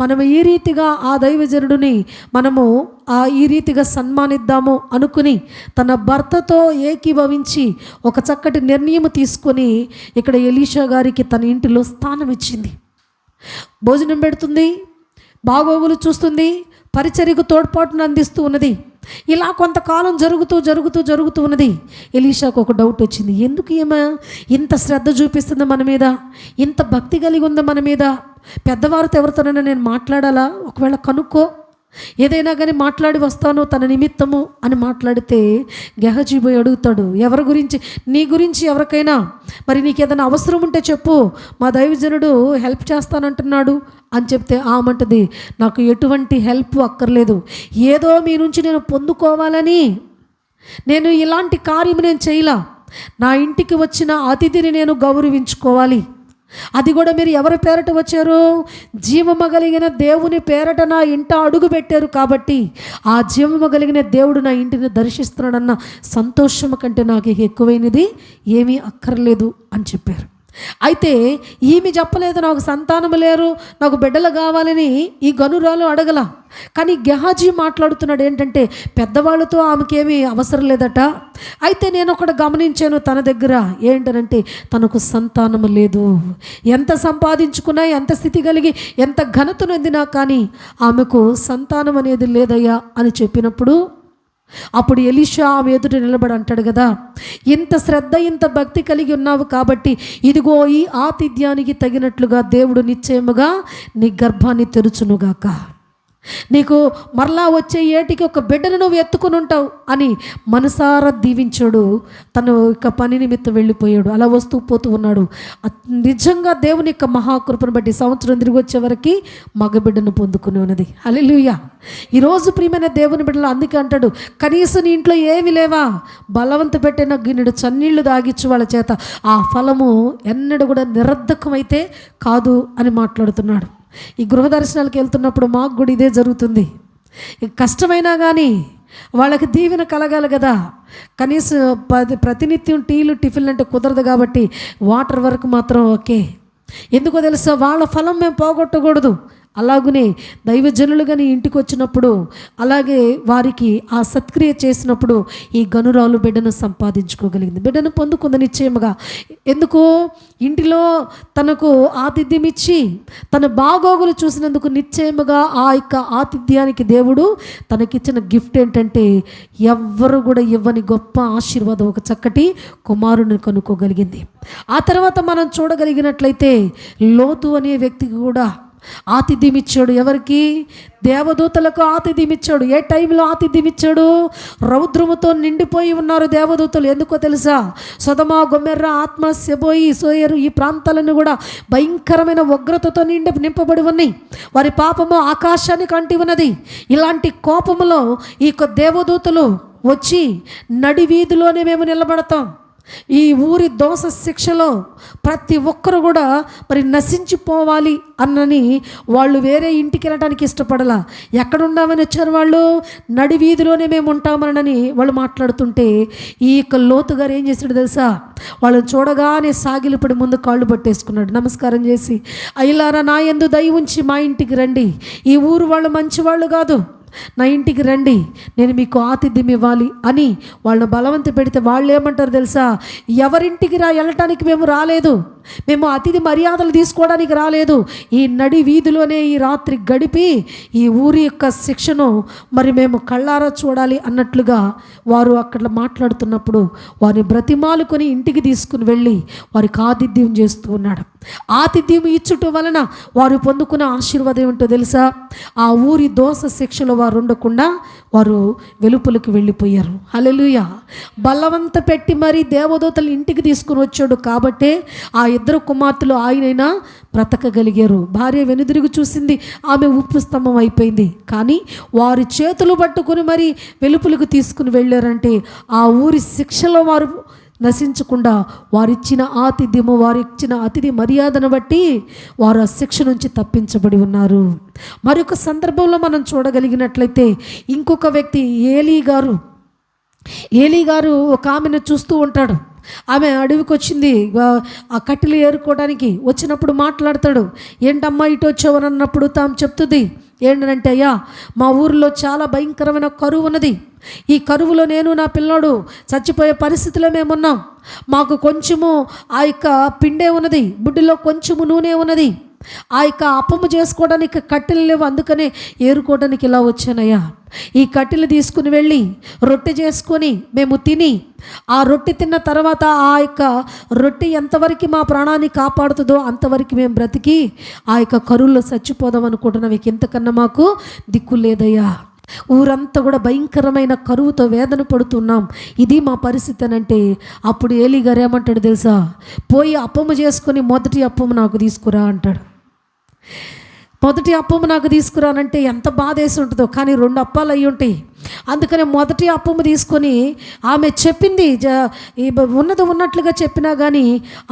మనము ఈ రీతిగా ఆ దైవజనుడిని మనము ఈ రీతిగా సన్మానిద్దాము అనుకుని తన భర్తతో ఏకీభవించి ఒక చక్కటి నిర్ణయం తీసుకొని ఇక్కడ ఎలీషా గారికి తన ఇంటిలో స్థానం ఇచ్చింది. భోజనం పెడుతుంది, బాగోగులు చూస్తుంది, పరిచర్యకు తోడ్పాటును అందిస్తూ ఉన్నది. ఇలా కొంతకాలం జరుగుతూ ఉన్నది. ఎలీషాకు ఒక డౌట్ వచ్చింది. ఎందుకు ఏమో ఇంత శ్రద్ధ చూపిస్తుంది మన మీద, ఇంత భక్తి కలిగి ఉంది మన మీద, పెద్దవారితో ఎవరితోనైనా నేను మాట్లాడాలా, ఒకవేళ కనుక్కో, ఏదైనా కానీ మాట్లాడి వస్తాను తన నిమిత్తము అని మాట్లాడితే గెహజీ పోయి అడుగుతాడు, ఎవరి గురించి? నీ గురించి ఎవరికైనా మరి నీకు ఏదైనా అవసరం ఉంటే చెప్పు, మా దైవజనుడు హెల్ప్ చేస్తానంటున్నాడు అని చెప్తే ఆమంటది, నాకు ఎటువంటి హెల్ప్ అక్కర్లేదు, ఏదో మీ నుంచి నేను పొందుకోవాలని నేను ఇలాంటి కార్యం నేను చేయలా, నా ఇంటికి వచ్చిన అతిథిని నేను గౌరవించుకోవాలి, అది కూడా మీరు ఎవరి పేరట వచ్చారు? జీవము కలిగిన దేవుని పేరట నా ఇంట అడుగు పెట్టారు కాబట్టి ఆ జీవము కలిగిన దేవుడు నా ఇంటిని దర్శిస్తున్నాడన్న సంతోషం కంటే నాకు ఎక్కువైనది ఏమీ అక్కర్లేదు అని చెప్పారు. అయితే ఈమె చెప్పలేదు, నాకు సంతానం లేరు, నాకు బిడ్డలు కావాలని ఈ గనురాలు అడగల. కానీ గెహాజీ మాట్లాడుతున్నాడు ఏంటంటే పెద్దవాళ్ళతో ఆమెకేమీ అవసరం లేదట. అయితే నేను ఒకటి గమనించాను తన దగ్గర ఏంటనంటే తనకు సంతానం లేదు, ఎంత సంపాదించుకున్నా, ఎంత స్థితి కలిగి, ఎంత ఘనత నొందినా కానీ ఆమెకు సంతానం అనేది లేదయ్యా అని చెప్పినప్పుడు అప్పుడు ఎలీషా ఆమె ఎదుట నిలబడి అంటాడు కదా, ఇంత శ్రద్ధ ఇంత భక్తి కలిగి ఉన్నావు కాబట్టి ఇదిగో ఈ ఆతిథ్యానికి తగినట్లుగా దేవుడు నిశ్చయముగా నీ గర్భాన్ని తెరుచునుగాక, నీకు మరలా వచ్చే ఏటికి ఒక బిడ్డను నువ్వు ఎత్తుకుని ఉంటావు అని మనసారా దీవించాడు. తను ఇక పని నిమిత్తం వెళ్ళిపోయాడు. అలా వస్తూ పోతూ ఉన్నాడు. నిజంగా దేవుని యొక్క మహాకృపను బట్టి సంవత్సరం తిరిగి వచ్చే వరకు మగబిడ్డను పొందుకుని ఉన్నది. హల్లెలూయా. ఈరోజు ప్రియమైన దేవుని బిడ్డలు అందుకే అంటాడు, కనీసం నీ ఇంట్లో ఏమి లేవా, బలవంత పెట్టిన గిన్నెడు చన్నీళ్లు తాగిచ్చు వాళ్ళ చేత ఆ ఫలము ఎన్నడూ కూడా నిరర్ధకమైతే కాదు అని మాట్లాడుతున్నాడు. ఈ గృహ దర్శనాలకు వెళ్తున్నప్పుడు మాకు కూడా ఇదే జరుగుతుంది. కష్టమైనా కానీ వాళ్ళకి దీవెన కలగాలి కదా, కనీసం ప్రతినిత్యం టీలు టిఫిన్లు అంటే కుదరదు కాబట్టి వాటర్ వరకు మాత్రం ఓకే. ఎందుకో తెలుసా, వాళ్ళ ఫలం మేము పోగొట్టకూడదు. అలాగనే దైవజనులు కానీ ఇంటికి వచ్చినప్పుడు అలాగే వారికి ఆ సత్క్రియ చేసినప్పుడు ఈ గనురాలు బిడ్డను సంపాదించుకోగలిగింది, బిడ్డను పొందుకుంది నిశ్చయముగా. ఎందుకు? ఇంటిలో తనకు ఆతిథ్యం ఇచ్చి తన బాగోగులు చూసినందుకు నిశ్చయముగా ఆ యొక్క ఆతిథ్యానికి దేవుడు తనకిచ్చిన గిఫ్ట్ ఏంటంటే ఎవ్వరు కూడా ఇవ్వని గొప్ప ఆశీర్వాదం, ఒక చక్కటి కుమారుని కనుక్కోగలిగింది. ఆ తర్వాత మనం చూడగలిగినట్లయితే లోతు అనే వ్యక్తికి కూడా ఆతిథ్యం ఇచ్చాడు. ఎవరికి? దేవదూతలకు ఆతిథ్యం ఇచ్చాడు. ఏ టైంలో ఆతిథ్యం ఇచ్చాడు? రౌద్రముతో నిండిపోయి ఉన్నారు దేవదూతలు. ఎందుకో తెలుసా? సొదొమ, గొమొర్ర, ఆత్మ, సెబోయి, సోయరు ఈ ప్రాంతాలను కూడా భయంకరమైన ఉగ్రతతో నింపబడి ఉన్నాయి. వారి పాపము ఆకాశానికి అంటి ఉన్నది. ఇలాంటి కోపములో ఈ దేవదూతలు వచ్చి నడి వీధిలోనే మేము నిలబడతాం, ఈ ఊరి దోష శిక్షలో ప్రతి ఒక్కరు కూడా మరి నశించిపోవాలి అన్నని వాళ్ళు వేరే ఇంటికి వెళ్ళడానికి ఇష్టపడలా. ఎక్కడ ఉండామని వచ్చారు వాళ్ళు? నడి వీధిలోనే మేము ఉంటామనని వాళ్ళు మాట్లాడుతుంటే ఈ యొక్క లోతు గారు ఏం చేశాడు తెలుసా? వాళ్ళని చూడగానే సాగిలిపడి ముందు కాళ్ళు పట్టేసుకున్నాడు. నమస్కారం చేసి, అయ్యలారా నా యందు దయ ఉంచి మా ఇంటికి రండి, ఈ ఊరు వాళ్ళు మంచి వాళ్ళు కాదు, నా ఇంటికి రండి, నేను మీకు ఆతిథ్యం ఇవ్వాలి అని వాళ్ళని బలవంత పెడితే వాళ్ళు ఏమంటారు తెలుసా? ఎవరింటికి వెళ్ళటానికి మేము రాలేదు, మేము అతిథి మర్యాదలు తీసుకోవడానికి రాలేదు, ఈ నడి వీధిలోనే ఈ రాత్రి గడిపి ఈ ఊరి యొక్క శిక్షను మరి మేము కళ్ళారా చూడాలి అన్నట్లుగా వారు అక్కడ మాట్లాడుతున్నప్పుడు వారిని బ్రతిమాలుకొని ఇంటికి తీసుకుని వెళ్ళి వారికి ఆతిథ్యం చేస్తూ ఉన్నాడు. ఆతిథ్యం ఇచ్చుట వలన వారు పొందుకున్న ఆశీర్వాదం ఏమిటో తెలుసా? ఆ ఊరి దోష శిక్షలో వారు ఉండకుండా వారు వెలుపలికి వెళ్ళిపోయారు. హల్లెలూయా. బలవంత పెట్టి మరి దేవదూతలు ఇంటికి తీసుకుని వచ్చాడు కాబట్టే ఆ ఇద్దరు కుమార్తెలు ఆయనైనా బ్రతకగలిగారు. భార్య వెనుదిరిగి చూసింది, ఆమె ఉప్పు స్తంభం అయిపోయింది. కానీ వారి చేతులు పట్టుకుని మరి వెలుపలికి తీసుకుని వెళ్ళారంటే ఆ ఊరి శిక్షలో వారు నశించకుండా వారిచ్చిన ఆతిథ్యము, వారిచ్చిన అతిథి మర్యాదను బట్టి వారు ఆ శిక్ష నుంచి తప్పించబడి ఉన్నారు. మరొక సందర్భంలో మనం చూడగలిగినట్లయితే ఇంకొక వ్యక్తి ఏలీ గారు. ఏలీ గారు ఒక ఆమెను చూస్తూ ఉంటాడు. ఆమె అడవికి వచ్చింది ఆ కట్టెలు ఏరుకోవడానికి. వచ్చినప్పుడు మాట్లాడతాడు. ఏంటమ్మా ఇటు వచ్చావని అన్నప్పుడు తాము చెప్తుంది ఏంటంటే, అయ్యా మా ఊరిలో చాలా భయంకరమైన కరువు ఉన్నది. ఈ కరువులో నేను నా పిల్లోడు చచ్చిపోయే పరిస్థితిలో మేమున్నాం. మాకు కొంచెము ఆ యొక్క పిండే ఉన్నది, బుడ్డిలో కొంచెము నూనె ఉన్నది. ఆ యొక్క అప్పము చేసుకోవడానికి కట్టెలు లేవు, అందుకనే ఏరుకోవడానికి ఇలా వచ్చానయ్యా. ఈ కట్టెలు తీసుకుని వెళ్ళి రొట్టె చేసుకొని మేము తిని, ఆ రొట్టె తిన్న తర్వాత ఆ యొక్క రొట్టె ఎంతవరకు మా ప్రాణాన్ని కాపాడుతుందో అంతవరకు మేము బ్రతికి ఆ యొక్క కరువులో చచ్చిపోదాం అనుకుంటున్నాం. ఇంతకన్నా మాకు దిక్కు లేదయ్యా. ఊరంతా కూడా భయంకరమైన కరువుతో వేదన పడుతున్నాం, ఇది మా పరిస్థితి అని అంటే, అప్పుడు ఏలీ గారు ఏమంటాడు తెలుసా? పోయి అప్పము చేసుకొని మొదటి అప్పము నాకు తీసుకురా అంటాడు. మొదటి అప్పము నాకు తీసుకురానంటే ఎంత బాధ వేసి ఉంటుందో. కానీ 2 అప్పాలు అయ్యి ఉంటాయి. అందుకని మొదటి అప్పము తీసుకొని ఆమె చెప్పింది, ఉన్నది ఉన్నట్లుగా చెప్పినా కానీ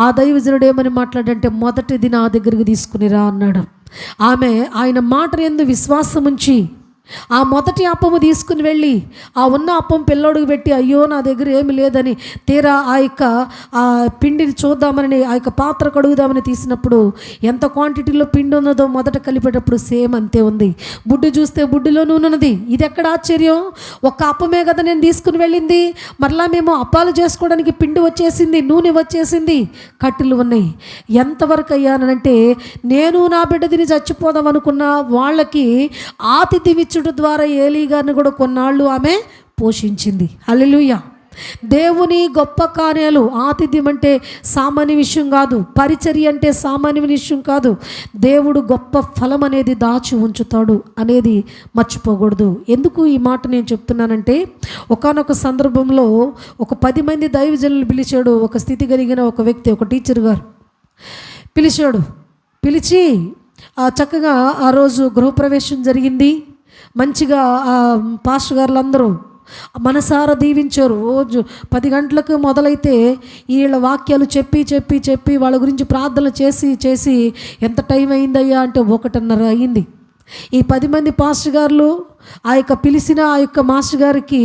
ఆ దైవజనుడు ఏమని మాట్లాడంటే, మొదటిది నా దగ్గరికి తీసుకునిరా అన్నాడు. ఆమె ఆయన మాటను యందు విశ్వాసం ఉంచి ఆ మొదటి అప్పము తీసుకుని వెళ్ళి ఆ ఉన్న అప్పం పిల్లోడికి పెట్టి, అయ్యో నా దగ్గర ఏమి లేదని తీరా ఆ యొక్క ఆ పిండిని చూద్దామని ఆ యొక్క పాత్ర కడుగుదామని తీసినప్పుడు ఎంత క్వాంటిటీలో పిండి ఉన్నదో మొదట కలిపేటప్పుడు సేమ్ అంతే ఉంది. బుడ్డు చూస్తే బుడ్డులో నూనె ఉన్నది. ఇది ఎక్కడ ఆశ్చర్యం? ఒక్క అప్పమే కదా నేను తీసుకుని వెళ్ళింది, మరలా మేము అప్పాలు చేసుకోవడానికి పిండి వచ్చేసింది, నూనె వచ్చేసింది, కట్టెలు ఉన్నాయి. ఎంతవరకు అయ్యానంటే, నేను నా బిడ్డ తిని చచ్చిపోదాం అనుకున్న వాళ్ళకి ఆతిథ్యం ద్వారా ఏలీ గారిని కూడా కొన్నాళ్ళు ఆమె పోషించింది. హల్లెలూయా. దేవుని గొప్ప కార్యాలు, ఆతిథ్యం అంటే సామాన్య విషయం కాదు, పరిచర్య అంటే సామాన్య విషయం కాదు. దేవుడు గొప్ప ఫలం అనేది దాచి ఉంచుతాడు అనేది మర్చిపోకూడదు. ఎందుకు ఈ మాట నేను చెప్తున్నానంటే, ఒకానొక సందర్భంలో ఒక 10 మంది దైవజనులు పిలిచాడు. ఒక స్థితి కలిగిన ఒక వ్యక్తి, ఒక టీచర్ గారు పిలిచాడు. పిలిచి చక్కగా ఆ రోజు గృహప్రవేశం జరిగింది. మంచిగా పాస్టర్ గారులు అందరూ మనసారా దీవించారు. రోజు 10 గంటలకు మొదలైతే వీళ్ళ వాక్యాలు చెప్పి చెప్పి చెప్పి వాళ్ళ గురించి ప్రార్థనలు చేసి చేసి ఎంత టైం అయిందయ్యా అంటే 1:30 అయింది. ఈ 10 మంది పాస్టర్ గారులు ఆ యొక్క పిలిచిన ఆ యొక్క మాస్టర్ గారికి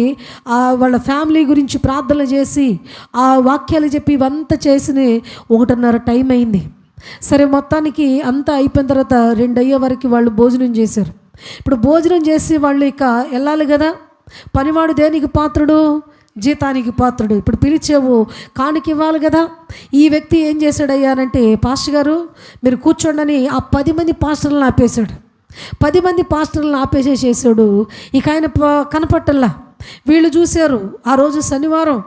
వాళ్ళ ఫ్యామిలీ గురించి ప్రార్థనలు చేసి ఆ వాక్యాలు చెప్పి ఇవంతా చేసి 1:30 టైం అయింది. సరే, మొత్తానికి అంతా అయిపోయిన తర్వాత 2 అయ్యే వరకు వాళ్ళు భోజనం చేశారు. ఇప్పుడు భోజనం చేసి వాళ్ళు ఇక వెళ్ళాలి కదా. పనివాడు దేనికి పాత్రుడు? జీతానికి పాత్రుడు. ఇప్పుడు పిలిచేవు కానుక ఇవ్వాలి కదా. ఈ వ్యక్తి ఏం చేశాడయ్యానంటే, పాస్టర్ గారు మీరు కూర్చోండి ఆ 10 మంది పాస్టర్లను ఆపేశాడు. 10 మంది పాస్టర్లను ఆపేసేసాడు. ఇక ఆయన కనపట్టల్లా. వీళ్ళు చూశారు ఆ రోజు శనివారం,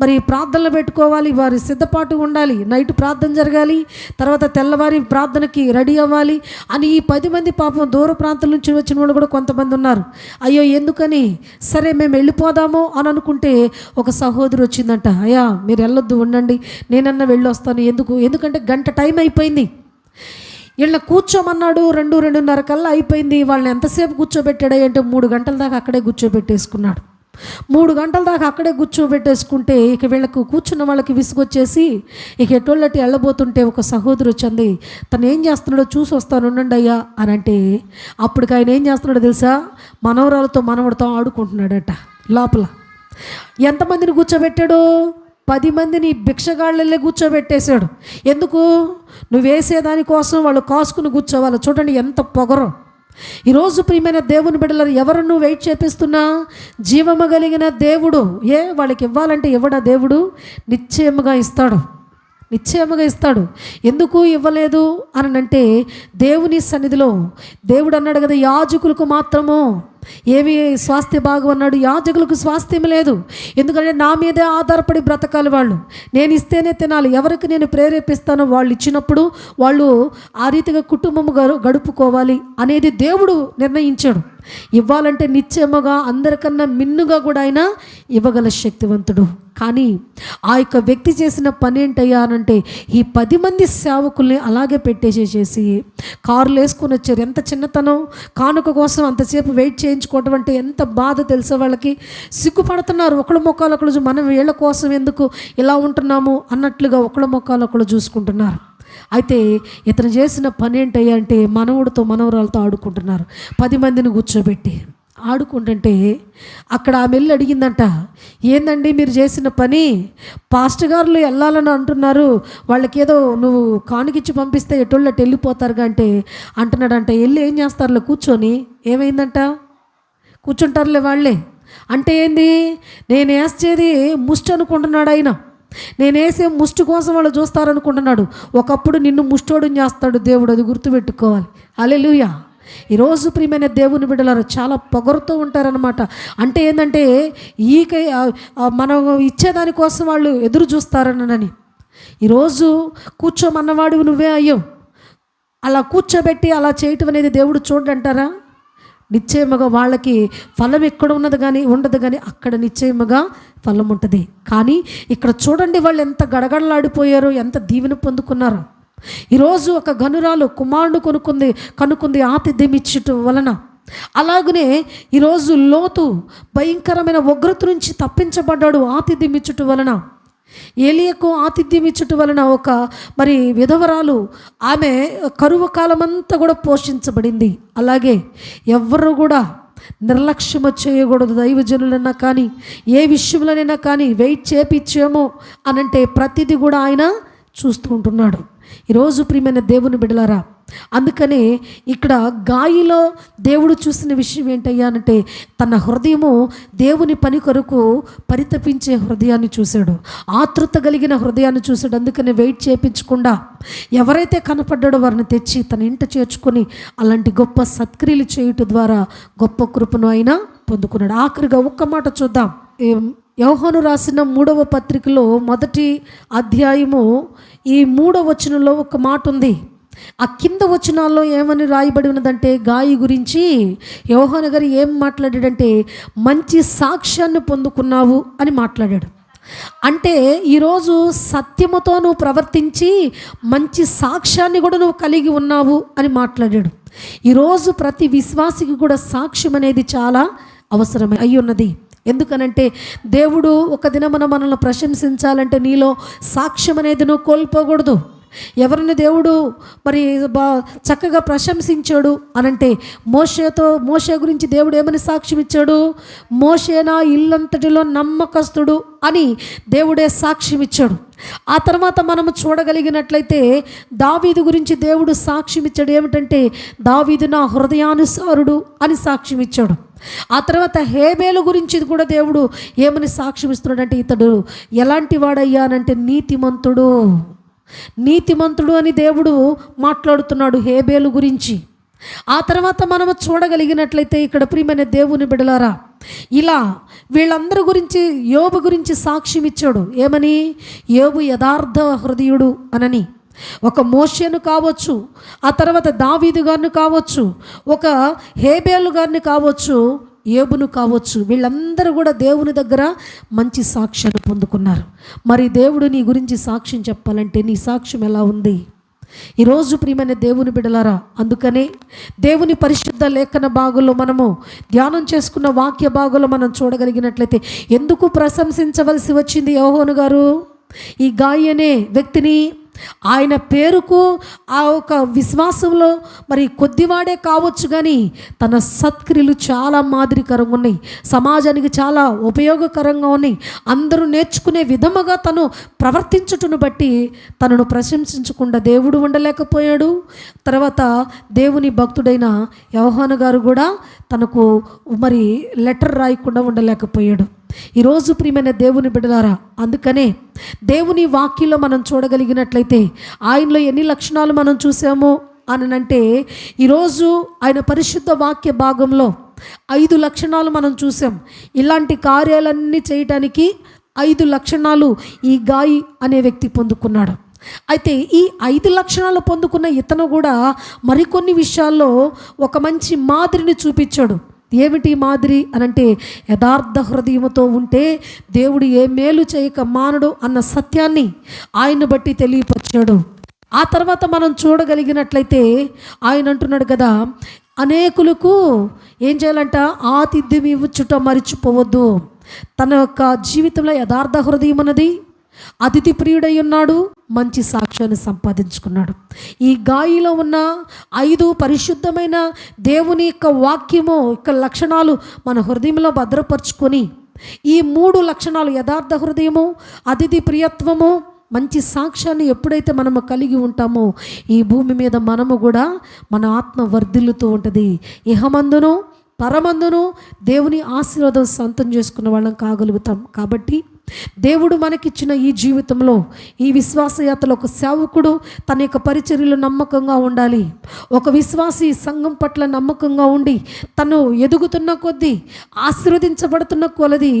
మరి ప్రార్థనలు పెట్టుకోవాలి, వారి సిద్ధపాటు ఉండాలి, నైట్ ప్రార్థన జరగాలి, తర్వాత తెల్లవారి ప్రార్థనకి రెడీ అవ్వాలి అని ఈ 10 మంది పాపం దూర ప్రాంతాల నుంచి వచ్చిన వాళ్ళు కూడా కొంతమంది ఉన్నారు. అయ్యో ఎందుకని, సరే మేము వెళ్ళిపోదాము అని అనుకుంటే ఒక సహోదరు వచ్చిందంట. అయ్యా మీరు వెళ్ళొద్దు, ఉండండి, నేనన్నా వెళ్ళి వస్తాను. ఎందుకంటే గంట టైం అయిపోయింది. వీళ్ళని కూర్చోమన్నాడు. 2-2:30 కల్లా అయిపోయింది. వాళ్ళని ఎంతసేపు కూర్చోబెట్టాడు అంటే 3 గంటల దాకా అక్కడే కూర్చోబెట్టేసుకున్నాడు. 3 గంటల దాకా అక్కడే కూర్చోబెట్టేసుకుంటే ఇక వీళ్ళకు కూర్చున్న వాళ్ళకి విసుగొచ్చేసి ఇక ఎటోళ్ళటి వెళ్ళబోతుంటే ఒక సహోదరు వచ్చింది. తను ఏం చేస్తున్నాడో చూసి వస్తాను ఉండండి అయ్యా అని అంటే, అప్పటికి ఆయన ఏం చేస్తున్నాడో తెలుసా? మనవరాలతో మనవడితో ఆడుకుంటున్నాడట లోపల. ఎంతమందిని కూర్చోబెట్టాడు? 10 మందిని భిక్షగాళ్ళల్లే కూర్చోబెట్టేశాడు. ఎందుకు? నువ్వు వేసేదానికోసం వాళ్ళు కాసుకుని కూర్చోవాలి. చూడండి ఎంత పొగరం. ఈరోజు ప్రియమైన దేవుని బిడ్డలను ఎవరు వెయిట్ చేపిస్తున్నా? జీవము కలిగిన దేవుడు వాళ్ళకి ఇవ్వాలంటే ఇవ్వడా? దేవుడు నిశ్చయముగా ఇస్తాడు, నిశ్చయముగా ఇస్తాడు. ఎందుకు ఇవ్వలేదు అని అంటే, దేవుని సన్నిధిలో దేవుడు అన్నాడు కదా, యాజకులకు మాత్రము ఏమి స్వాస్థ్య భాగం అన్నాడు. యాజకులకు స్వాస్థ్యం లేదు. ఎందుకంటే నా మీదే ఆధారపడి బ్రతకాలి వాళ్ళు. నేను ఇస్తేనే తినాలి. ఎవరికి నేను ప్రేరేపిస్తానో వాళ్ళు ఇచ్చినప్పుడు వాళ్ళు ఆ రీతిగా కుటుంబము గడుపుకోవాలి అనేది దేవుడు నిర్ణయించాడు. ఇవ్వాలంటే నిశ్చయముగా అందరికన్నా మిన్నుగా కూడా ఆయన ఇవ్వగల శక్తివంతుడు. కానీ ఆ యొక్క వ్యక్తి చేసిన పని ఏంటయ్యా అనంటే, ఈ 10 మంది సేవకుల్ని అలాగే పెట్టేసేసి కారులు వేసుకొని వచ్చారు. ఎంత చిన్నతనం! కానుక కోసం అంతసేపు వెయిట్ చేయించుకోవటం అంటే ఎంత బాధ తెలుసా వాళ్ళకి. సిగ్గుపడుతున్నారు. ఒకళ్ళ మొక్కలు ఒకళ్ళు, మనం వీళ్ళ కోసం ఎందుకు ఇలా ఉంటున్నాము అన్నట్లుగా ఒకళ్ళ మొక్కలు ఒకళ్ళు చూసుకుంటున్నారు. అయితే ఇతను చేసిన పని ఏంటయ్యా అంటే, మనవుడితో మనవరాలతో ఆడుకుంటున్నారు. 10 మందిని కూర్చోబెట్టి ఆడుకుంటుంటే అక్కడ ఆమె వెళ్ళి అడిగిందంట, ఏందండి మీరు చేసిన పని? పాస్టర్ గారులు వెళ్ళాలని అంటున్నారు, వాళ్ళకి ఏదో నువ్వు కానుకిచ్చి పంపిస్తే ఎటోళ్ళట్టు వెళ్ళిపోతారుగా అంటే అంటున్నాడంట, వెళ్ళి ఏం చేస్తారులే కూర్చొని. ఏమైందంట? కూర్చుంటారులే వాళ్ళే. అంటే ఏంది? నేను వేసేది ముష్టి అనుకుంటున్నాడు ఆయన. నేను వేసే ముష్టి కోసం వాళ్ళు చూస్తారనుకుంటున్నాడు. ఒకప్పుడు నిన్ను ముష్టోడుని చేస్తాడు దేవుడు, అది గుర్తుపెట్టుకోవాలి. హల్లెలూయా. ఈరోజు ప్రియమైన దేవుని బిడ్డలారా చాలా పొగరుతూ ఉంటారనమాట. అంటే ఏంటంటే మనం ఇచ్చేదానికోసం వాళ్ళు ఎదురు చూస్తారనని. ఈరోజు కూర్చోమన్నవాడు నువ్వే అయ్యో, అలా కూర్చోబెట్టి అలా చేయటం అనేది దేవుడు చూడంటారా? నిశ్చయముగా వాళ్ళకి ఫలం ఎక్కడ ఉండదు కానీ అక్కడ నిశ్చయముగా ఫలం ఉంటుంది. కానీ ఇక్కడ చూడండి, వాళ్ళు ఎంత గడగడలాడిపోయారో, ఎంత దీవెన పొందుకున్నారో. ఈరోజు ఒక గనురాలు కుమారుడు కనుక్కుంది ఆతిథ్యం ఇచ్చటం వలన. అలాగనే ఈరోజు లోతు భయంకరమైన ఉగ్రత నుంచి తప్పించబడ్డాడు ఆతిథ్యం ఇచ్చటం వలన. ఏలియాకు ఆతిథ్యం ఇచ్చటం వలన ఒక విధవరాలు ఆమె కరువు కాలమంతా కూడా పోషించబడింది. అలాగే ఎవ్వరు కూడా నిర్లక్ష్యము చేయకూడదు. దైవజనులైనా కానీ ఏ విషయంలోనైనా కానీ వెయిట్ చేపించేమో అనంటే ప్రతిదీ కూడా ఆయన చూస్తూ ఉంటున్నాడు. ఈరోజు ప్రియమైన దేవుని బిడ్డలారా, అందుకనే ఇక్కడ గాయిలో దేవుడు చూసిన విషయం ఏంటయ్యానంటే తన హృదయము దేవుని పని కొరకు పరితపించే హృదయాన్ని చూశాడు, ఆతృత కలిగిన హృదయాన్ని చూశాడు. అందుకనే వెయిట్ చేయించకుండా ఎవరైతే కనపడ్డాడో వారిని తెచ్చి తన ఇంట చేర్చుకొని అలాంటి గొప్ప సత్క్రియలు చేయటం ద్వారా గొప్ప కృపను ఆయన పొందుకున్నాడు. ఆఖరిగా ఒక్క మాట చూద్దాం. యోహాను రాసిన 3వ పత్రికలో 1వ అధ్యాయము ఈ 3వ వచనంలో ఒక మాట ఉంది. ఆ కింద వచనాల్లో ఏమని రాయబడి ఉన్నదంటే గాయి గురించి యోహాను గారు ఏం మాట్లాడాడంటే మంచి సాక్ష్యాన్ని పొందుకున్నావు అని మాట్లాడాడు. అంటే ఈరోజు సత్యముతో నువ్వు ప్రవర్తించి మంచి సాక్ష్యాన్ని కూడా నువ్వు కలిగి ఉన్నావు అని మాట్లాడాడు. ఈరోజు ప్రతి విశ్వాసికి కూడా సాక్ష్యం అనేది చాలా అవసరమై అయి ఉన్నది. ఎందుకనంటే దేవుడు ఒక దినమున మనల్ని ప్రశంసించాలంటే నీలో సాక్ష్యం అనేది నువ్వు కోల్పోకూడదు. ఎవరిని దేవుడు చక్కగా ప్రశంసించాడు అనంటే మోషే గురించి దేవుడు ఏమని సాక్ష్యం ఇచ్చాడు? మోషే నా ఇల్లంతటిలో నమ్మకస్తుడు అని దేవుడే సాక్ష్యం ఇచ్చాడు. ఆ తర్వాత మనము చూడగలిగినట్లయితే దావీదు గురించి దేవుడు సాక్ష్యం ఇచ్చాడు. ఏమిటంటే దావీదు నా హృదయానుసారుడు అని సాక్ష్యం ఇచ్చాడు. ఆ తర్వాత హేబేలు గురించి కూడా దేవుడు ఏమని సాక్ష్యం ఇస్తున్నాడంటే ఇతడు ఎలాంటి వాడయ్యానంటే నీతిమంతుడు అని దేవుడు మాట్లాడుతున్నాడు హేబేలు గురించి. ఆ తర్వాత మనము చూడగలిగినట్లయితే ఇక్కడ ప్రియమైన దేవుని బిడలారా, ఇలా వీళ్ళందరి గురించి యోబు గురించి సాక్ష్యం ఇచ్చాడు. ఏమని? యోబు యథార్థ హృదయుడు అనని. ఒక మోషేను కావచ్చు, ఆ తర్వాత దావీదు గారిని కావచ్చు, ఒక హేబేలు గారిని కావచ్చు, యోబును కావచ్చు, వీళ్ళందరూ కూడా దేవుని దగ్గర మంచి సాక్ష్యాన్ని పొందుకున్నారు. మరి దేవుడు నీ గురించి సాక్ష్యం చెప్పాలంటే నీ సాక్ష్యం ఎలా ఉంది? ఈరోజు ప్రియమైన దేవుని బిడలారా, అందుకనే దేవుని పరిశుద్ధ లేఖన భాగంలో మనము ధ్యానం చేసుకున్న వాక్య భాగంలో మనం చూడగలిగినట్లయితే ఎందుకు ప్రశంసించవలసి వచ్చింది యోహాను గారు ఈ గాయి అనే వ్యక్తిని? ఆయన పేరుకు ఆ ఒక విశ్వాసంలో కొద్దివాడే కావచ్చు కానీ తన సత్క్రియలు చాలా మాదిరికరంగా ఉన్నాయి, సమాజానికి చాలా ఉపయోగకరంగా ఉన్నాయి. అందరూ నేర్చుకునే విధముగా తను ప్రవర్తించుటను బట్టి తనను ప్రశంసించకుండా దేవుడు ఉండలేకపోయాడు. తర్వాత దేవుని భక్తుడైన యోహాను గారు కూడా తనకు లెటర్ రాయకుండా ఉండలేకపోయాడు. ఈరోజు ప్రియమైన దేవుని బిడ్డలారా, అందుకనే దేవుని వాక్యంలో మనం చూడగలిగినట్లయితే ఆయనలో ఎన్ని లక్షణాలు మనం చూసామో అనంటే ఈరోజు ఆయన పరిశుద్ధ వాక్య భాగంలో 5 లక్షణాలు మనం చూసాం. ఇలాంటి కార్యాలన్నీ చేయటానికి 5 లక్షణాలు ఈ గాయి అనే వ్యక్తి పొందుకున్నాడు. అయితే ఈ 5 లక్షణాలు పొందుకున్న ఇతను కూడా మరికొన్ని విషయాల్లో ఒక మంచి మాదిరిని చూపించాడు. ఏమిటి మాదిరి అనంటే యథార్థ హృదయముతో ఉంటే దేవుడు ఏ మేలు చేయక మానడు అన్న సత్యాన్ని ఆయన బట్టి తెలియపరిచాడు. ఆ తర్వాత మనం చూడగలిగినట్లయితే ఆయన అంటున్నాడు కదా, అనేకులకు ఏం చేయాలంట? ఆతిథ్యం ఇవ్వచ్చుట మరిచిపోవద్దు. తన యొక్క జీవితంలో యథార్థ హృదయం అన్నది, అతిథి ప్రియుడై ఉన్నాడు, మంచి సాక్ష్యాన్ని సంపాదించుకున్నాడు. ఈ గాయిలో ఉన్న 5 పరిశుద్ధమైన దేవుని యొక్క వాక్యము యొక్క లక్షణాలు మన హృదయంలో భద్రపరుచుకొని, ఈ 3 లక్షణాలు యథార్థ హృదయము, అతిథి ప్రియత్వము, మంచి సాక్ష్యాన్ని ఎప్పుడైతే మనము కలిగి ఉంటామో ఈ భూమి మీద మనము కూడా మన ఆత్మ వర్ధిల్లుతూ ఉంటుంది. ఇహమందును పరమందును దేవుని ఆశీర్వాదం సొంతం చేసుకున్న వాళ్ళం కాగలుగుతాం. కాబట్టి దేవుడు మనకిచ్చిన ఈ జీవితంలో, ఈ విశ్వాసయాత్రలో ఒక సేవకుడు తన యొక్క పరిచర్యలు నమ్మకంగా ఉండాలి. ఒక విశ్వాసి సంఘం పట్ల నమ్మకంగా ఉండి తను ఎదుగుతున్న కొద్దీ, ఆశీర్వదించబడుతున్న కొలది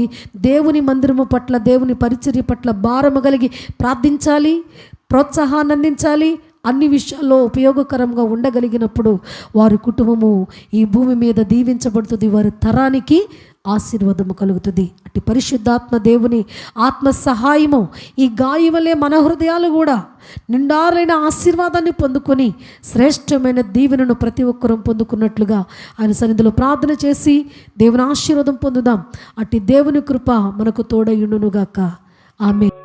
దేవుని మందిరము పట్ల, దేవుని పరిచర్య పట్ల భారము కలిగి ప్రార్థించాలి, ప్రోత్సాహాన్ని అందించాలి. అన్ని విషయాల్లో ఉపయోగకరంగా ఉండగలిగినప్పుడు వారి కుటుంబము ఈ భూమి మీద దీవించబడుతుంది, వారి తరానికి ఆశీర్వాదము కలుగుతుంది. అట్టి పరిశుద్ధాత్మ దేవుని ఆత్మ సహాయము ఈ గాయం వలె మన హృదయాలు కూడా నిండారైన ఆశీర్వాదాన్ని పొందుకొని శ్రేష్టమైన దీవెనను ప్రతి ఒక్కరూ పొందుకున్నట్లుగా ఆయన సన్నిధిలో ప్రార్థన చేసి దేవుని ఆశీర్వాదం పొందుదాం. అట్టి దేవుని కృప మనకు తోడయుండునుగాక. ఆమేన్.